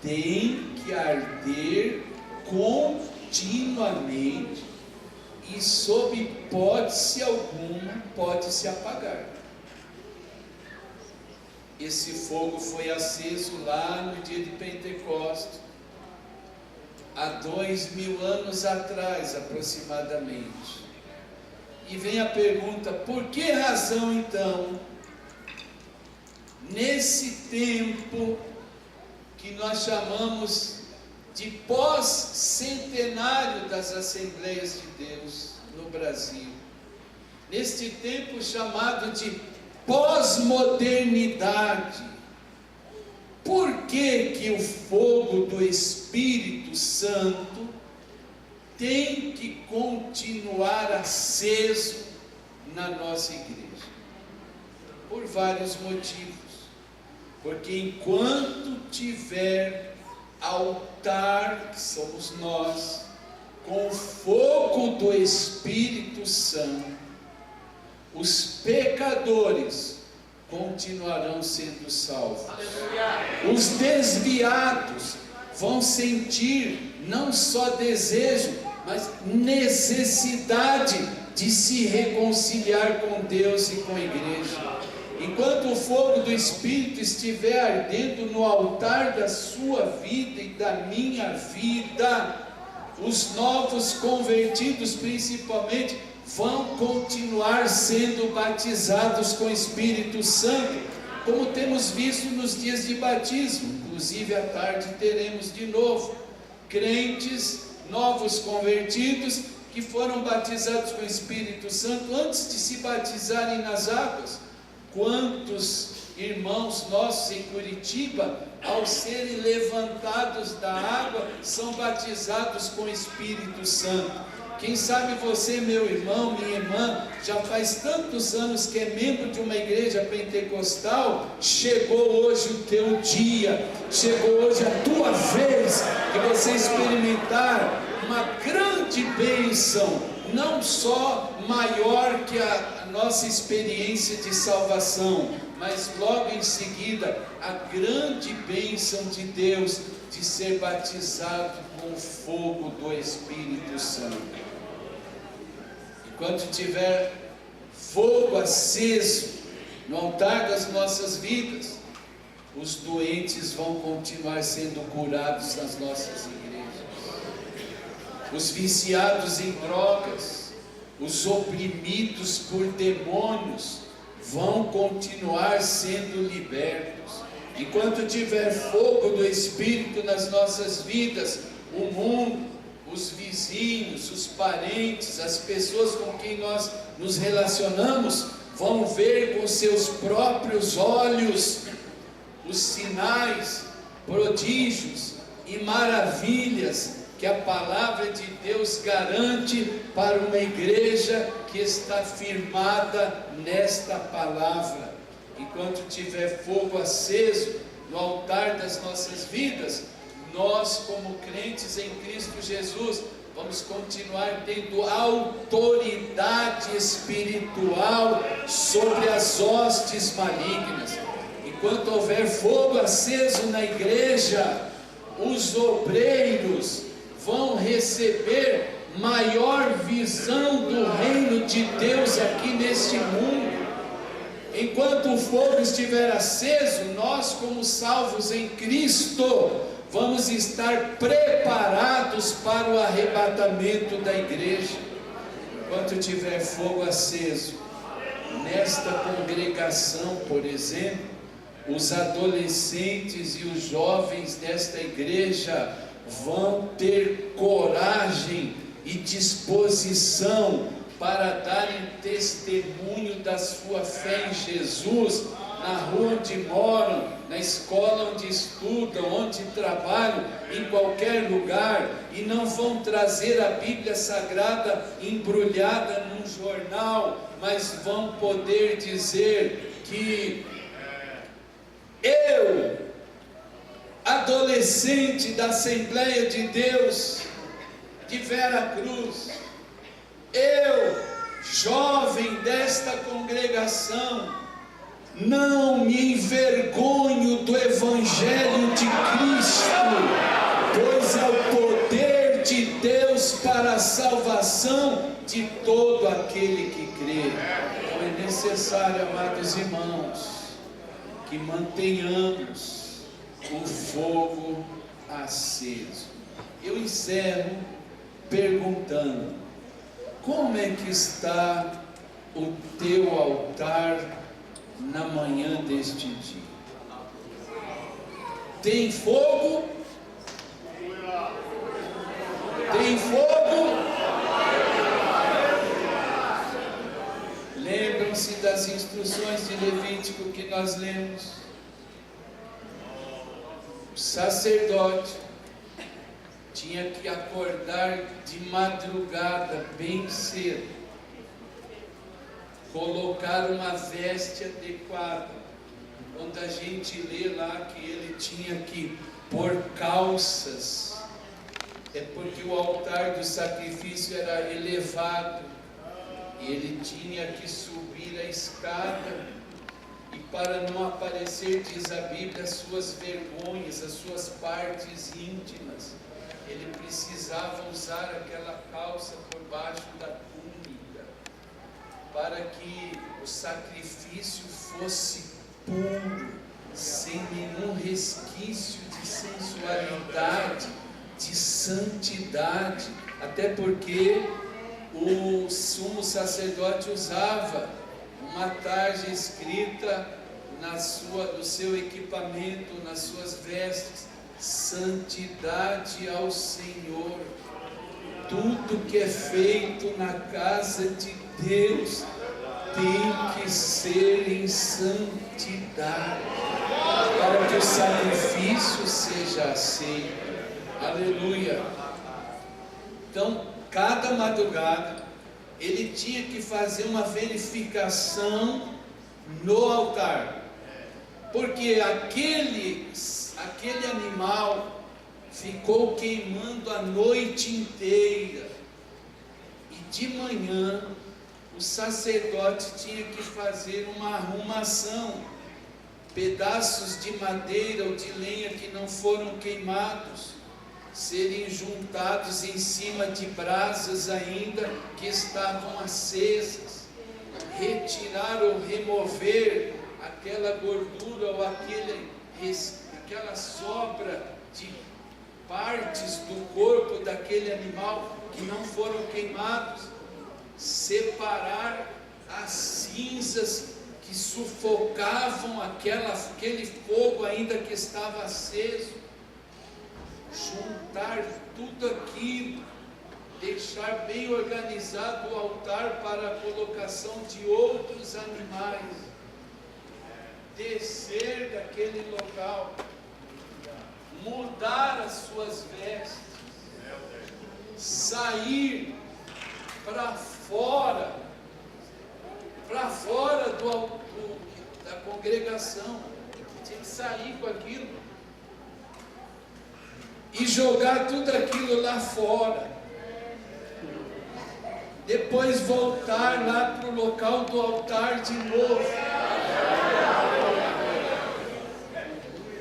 tem que arder continuamente e sob hipótese alguma pode se apagar. Esse fogo foi aceso lá no dia de Pentecostes, há 2000 anos atrás aproximadamente. E vem a pergunta: por que razão então, nesse tempo que nós chamamos de pós-centenário das Assembleias de Deus no Brasil, neste tempo chamado de pós-modernidade, por que o fogo do Espírito Santo tem que continuar aceso na nossa igreja? Por vários motivos. Porque enquanto tiver altar, que somos nós, com o fogo do Espírito Santo, os pecadores continuarão sendo salvos. Os desviados vão sentir não só desejo, mas necessidade de se reconciliar com Deus e com a igreja. Enquanto o fogo do Espírito estiver ardendo no altar da sua vida e da minha vida, os novos convertidos principalmente vão continuar sendo batizados com o Espírito Santo, como temos visto nos dias de batismo. Inclusive à tarde teremos de novo crentes novos convertidos que foram batizados com o Espírito Santo antes de se batizarem nas águas. Quantos irmãos nossos em Curitiba, ao serem levantados da água, são batizados com o Espírito Santo. Quem sabe você, meu irmão, minha irmã, já faz tantos anos que é membro de uma igreja pentecostal, chegou hoje o teu dia, chegou hoje a tua vez de você experimentar uma grande bênção, não só maior que a nossa experiência de salvação, mas logo em seguida a grande bênção de Deus de ser batizado com o fogo do Espírito Santo. Enquanto tiver fogo aceso no altar das nossas vidas, os doentes vão continuar sendo curados nas nossas igrejas, os viciados em drogas, os oprimidos por demônios vão continuar sendo libertos. Enquanto tiver fogo do Espírito nas nossas vidas, o mundo, os vizinhos, os parentes, as pessoas com quem nós nos relacionamos, vão ver com seus próprios olhos os sinais, prodígios e maravilhas que a palavra de Deus garante para uma igreja que está firmada nesta palavra. Enquanto tiver fogo aceso no altar das nossas vidas, nós, como crentes em Cristo Jesus, vamos continuar tendo autoridade espiritual sobre as hostes malignas. Enquanto houver fogo aceso na igreja, os obreiros vão receber maior visão do reino de Deus aqui neste mundo. Enquanto o fogo estiver aceso, nós, como salvos em Cristo, vamos estar preparados para o arrebatamento da igreja. Enquanto tiver fogo aceso nesta congregação, por exemplo, os adolescentes e os jovens desta igreja vão ter coragem e disposição para darem testemunho da sua fé em Jesus, na rua onde moram, na escola onde estudam, onde trabalham, em qualquer lugar, e não vão trazer a Bíblia Sagrada embrulhada num jornal, mas vão poder dizer que eu, adolescente da Assembleia de Deus de Vera Cruz, eu, jovem desta congregação, não me envergonho do Evangelho de Cristo, pois é o poder de Deus para a salvação de todo aquele que crê. Então é necessário, amados irmãos, que mantenhamos o fogo aceso. Eu encerro perguntando: como é que está o teu altar na manhã deste dia? Tem fogo? Tem fogo? Lembram-se das instruções de Levítico que nós lemos? O sacerdote tinha que acordar de madrugada, bem cedo, colocar uma veste adequada, onde a gente lê lá que ele tinha que pôr calças, é porque o altar do sacrifício era elevado, e ele tinha que subir a escada, e para não aparecer, diz a Bíblia, as suas vergonhas, as suas partes íntimas, ele precisava usar aquela calça por baixo da túnica, para que o sacrifício fosse puro, sem nenhum resquício de sensualidade, de santidade, até porque o sumo sacerdote usava uma tarja escrita no seu equipamento, nas suas vestes: santidade ao Senhor. Tudo que é feito na casa de Deus tem que ser em santidade, para que o sacrifício seja aceito. Aleluia. Então, cada madrugada, ele tinha que fazer uma verificação no altar, porque aquele animal ficou queimando a noite inteira, e de manhã o sacerdote tinha que fazer uma arrumação, pedaços de madeira ou de lenha que não foram queimados, serem juntados em cima de brasas ainda que estavam acesas, retirar ou remover aquela gordura ou aquela sobra de partes do corpo daquele animal que não foram queimados, separar as cinzas que sufocavam aquele fogo ainda que estava aceso, juntar tudo aquilo, deixar bem organizado o altar para a colocação de outros animais, descer daquele local, mudar as suas vestes, sair para fora da congregação, tinha que sair com aquilo e jogar tudo aquilo lá fora, depois voltar lá para o local do altar de novo,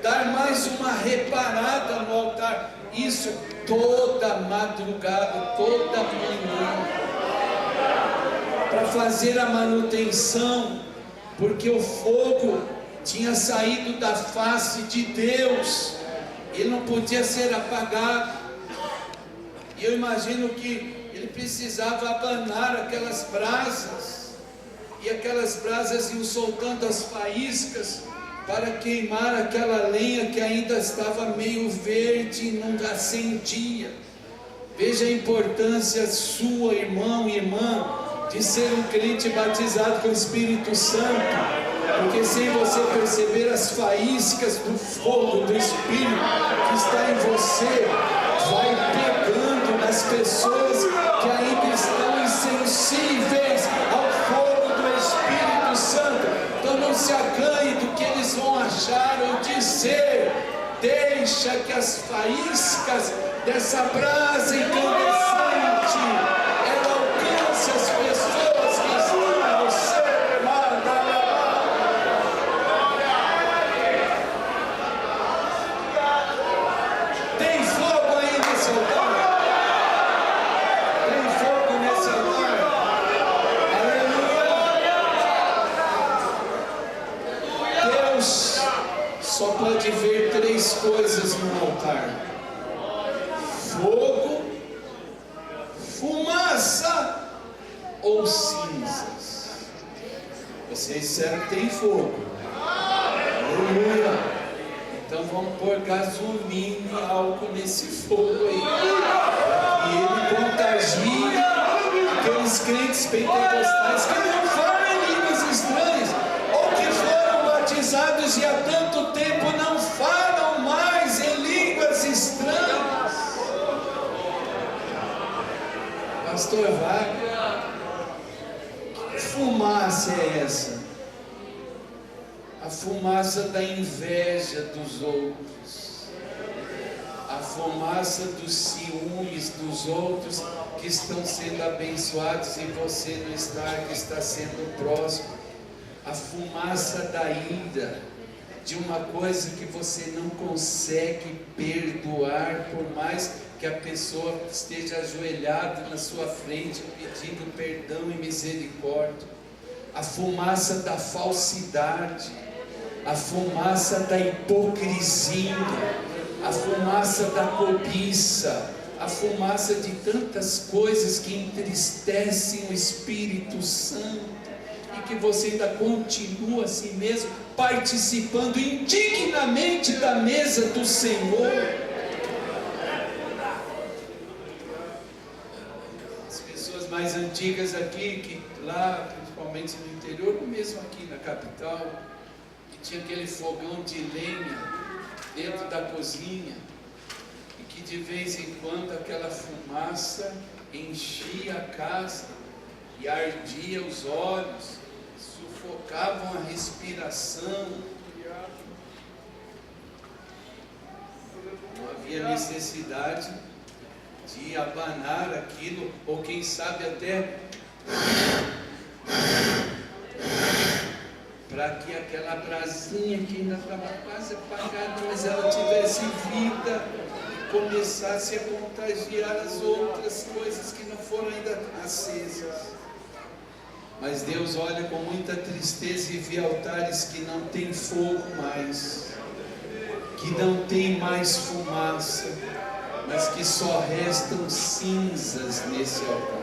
dar mais uma reparada no altar, isso toda madrugada, toda manhã, para fazer a manutenção, porque o fogo tinha saído da face de Deus, ele não podia ser apagado. E eu imagino que ele precisava abanar aquelas brasas, e aquelas brasas iam soltando as faíscas para queimar aquela lenha que ainda estava meio verde e não acendia. Veja a importância sua, irmão e irmã, de ser um crente batizado com o Espírito Santo, porque sem você perceber as faíscas do fogo do Espírito que está em você, vai pegando nas pessoas que ainda estão insensíveis ao fogo do Espírito Santo. Então não se acanhe do que eles vão achar ou dizer, deixa que as faíscas dessa brasa incandescente, ela alcance as pessoas que estão em você. Tem fogo aí nesse altar? Tem fogo nesse altar? Aleluia! Deus só pode ver três coisas no altar: fogo, fumaça ou cinzas. Vocês disseram que tem fogo. Aleluia! Então vamos pôr gasolina e álcool nesse fogo aí, e ele contagia aqueles crentes pentecostais que não falam em línguas estranhas, ou que foram batizados e há tanto tempo não falam mais em línguas estranhas. Pastor Wagner, que fumaça é essa? A fumaça da inveja dos outros, a fumaça dos ciúmes dos outros que estão sendo abençoados e você não está, que está sendo próximo, a fumaça da ira, de uma coisa que você não consegue perdoar, por mais que a pessoa esteja ajoelhada na sua frente pedindo perdão e misericórdia, a fumaça da falsidade, a fumaça da hipocrisia, a fumaça da cobiça, a fumaça de tantas coisas que entristecem o Espírito Santo, e que você ainda continua assim mesmo participando indignamente da mesa do Senhor. As pessoas mais antigas aqui, que lá principalmente no interior, ou mesmo aqui na capital, que tinha aquele fogão de lenha dentro da cozinha, e que de vez em quando aquela fumaça enchia a casa e ardia os olhos, sufocavam a respiração. Não havia necessidade de abanar aquilo, ou quem sabe até para que aquela brasinha que ainda estava quase apagada, mas ela tivesse vida e começasse a contagiar as outras coisas que não foram ainda acesas. Mas Deus olha com muita tristeza e vê altares que não tem fogo mais, que não tem mais fumaça, mas que só restam cinzas nesse altar.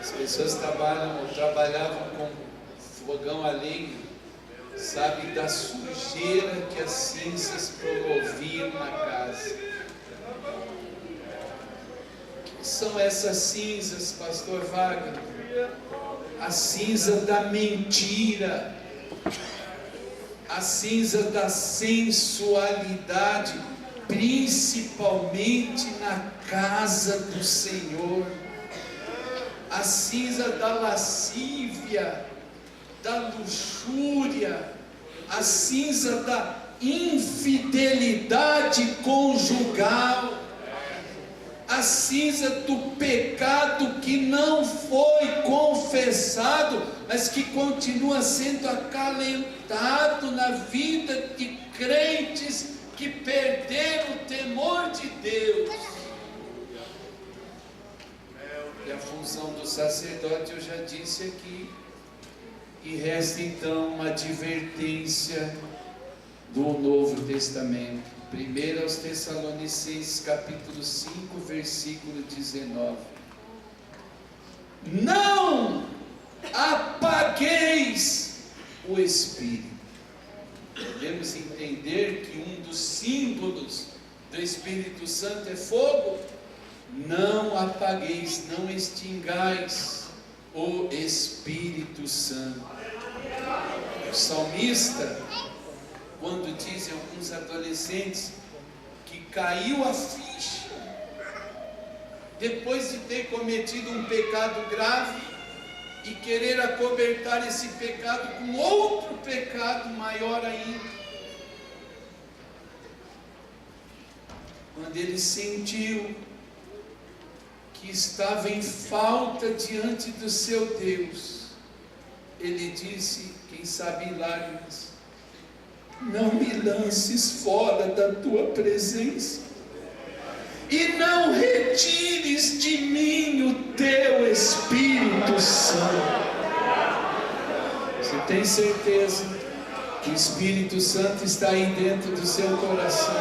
As pessoas trabalhavam com fogão a lenha, sabe da sujeira que as cinzas promoviam na casa. O que são essas cinzas, pastor Wagner? A cinza da mentira, a cinza da sensualidade, principalmente na casa do Senhor, a cinza da lascívia, da luxúria, a cinza da infidelidade conjugal, a cinza do pecado que não foi confessado, mas que continua sendo acalentado na vida de crentes que perderam o temor de Deus. E a função do sacerdote eu já disse aqui. E resta então uma advertência do Novo Testamento. 1 aos Tessalonicenses capítulo 5, versículo 19. Não apagueis o Espírito. Devemos entender que um dos símbolos do Espírito Santo é fogo. Não apagueis, não extingais o Espírito Santo. O salmista, quando dizem alguns adolescentes que caiu a ficha, depois de ter cometido um pecado grave e querer acobertar esse pecado com outro pecado maior ainda, quando ele sentiu que estava em falta diante do seu Deus, ele disse, quem sabe em lágrimas: não me lances fora da tua presença, e não retires de mim o teu Espírito Santo. Você tem certeza que o Espírito Santo está aí dentro do seu coração,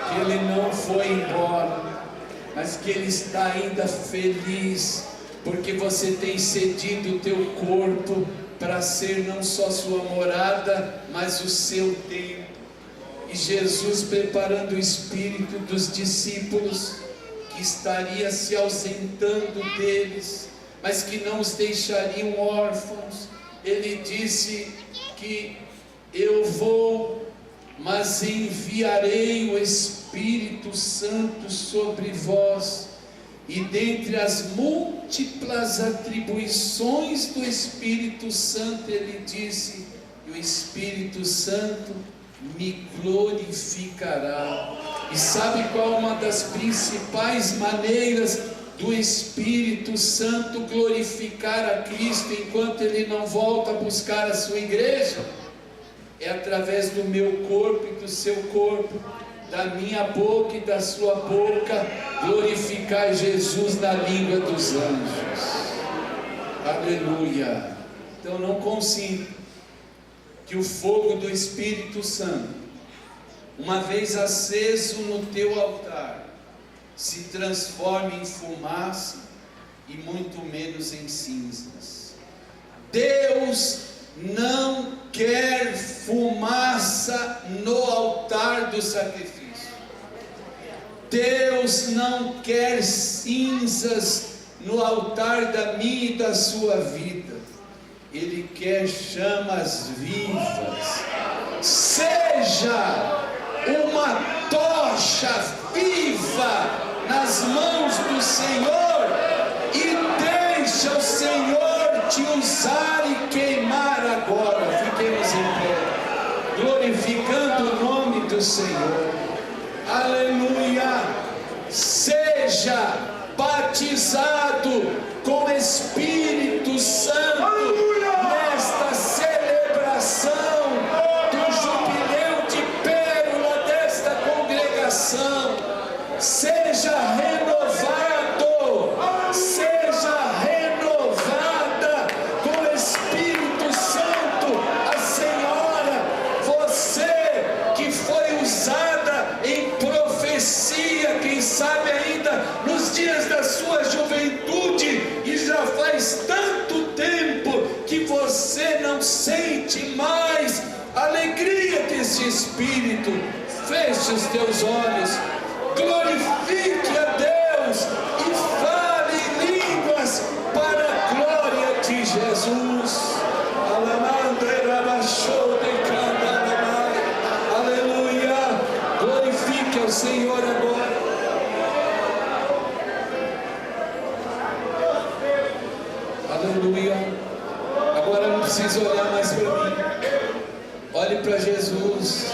que ele não foi embora, mas que ele está ainda feliz, porque você tem cedido o teu corpo para ser não só sua morada, mas o seu templo. E Jesus preparando o espírito dos discípulos, que estaria se ausentando deles, mas que não os deixariam órfãos. Ele disse que eu vou, mas enviarei o Espírito Santo sobre vós. E dentre as múltiplas atribuições do Espírito Santo, ele disse: e o Espírito Santo me glorificará. E sabe qual é uma das principais maneiras do Espírito Santo glorificar a Cristo enquanto ele não volta a buscar a sua igreja? É através do meu corpo e do seu corpo, da minha boca e da sua boca, glorificar Jesus na língua dos anjos. Aleluia. Então não consinta que o fogo do Espírito Santo, uma vez aceso no teu altar, se transforme em fumaça e muito menos em cinzas. Deus não quer fumaça no altar do sacrifício. Deus não quer cinzas no altar da minha e da sua vida. Ele quer chamas vivas. Seja uma tocha viva nas mãos do Senhor e deixa o Senhor te usar e queimar agora. Fiquemos em pé, glorificando o nome do Senhor. Aleluia! Seja batizado com Espírito Santo nesta celebração do jubileu de pérola desta congregação. Seja renovado, seja renovada com o Espírito Santo a Senhora, você que foi usada em profecia, quem sabe ainda nos dias da sua juventude, e já faz tanto tempo que você não sente mais a alegria desse Espírito. Feche os teus olhos, glorifique a Deus e fale em línguas para a glória de Jesus. Aleluia, glorifique ao Senhor agora. Aleluia. Agora não precisa olhar mais para mim. Olhe para Jesus,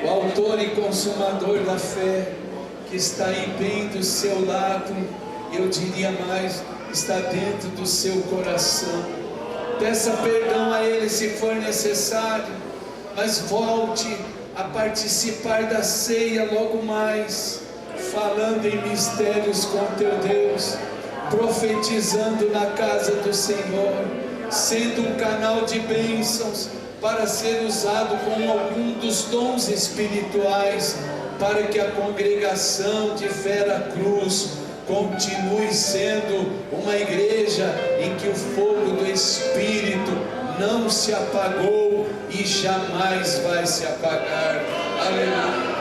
o autor e consumador da fé, que está aí bem do seu lado, eu diria mais, está dentro do seu coração. Peça perdão a Ele se for necessário, mas volte a participar da ceia logo mais, falando em mistérios com teu Deus, profetizando na casa do Senhor, sendo um canal de bênçãos para ser usado com algum dos dons espirituais, para que a congregação de Vera Cruz continue sendo uma igreja em que o fogo do Espírito não se apagou e jamais vai se apagar. Aleluia.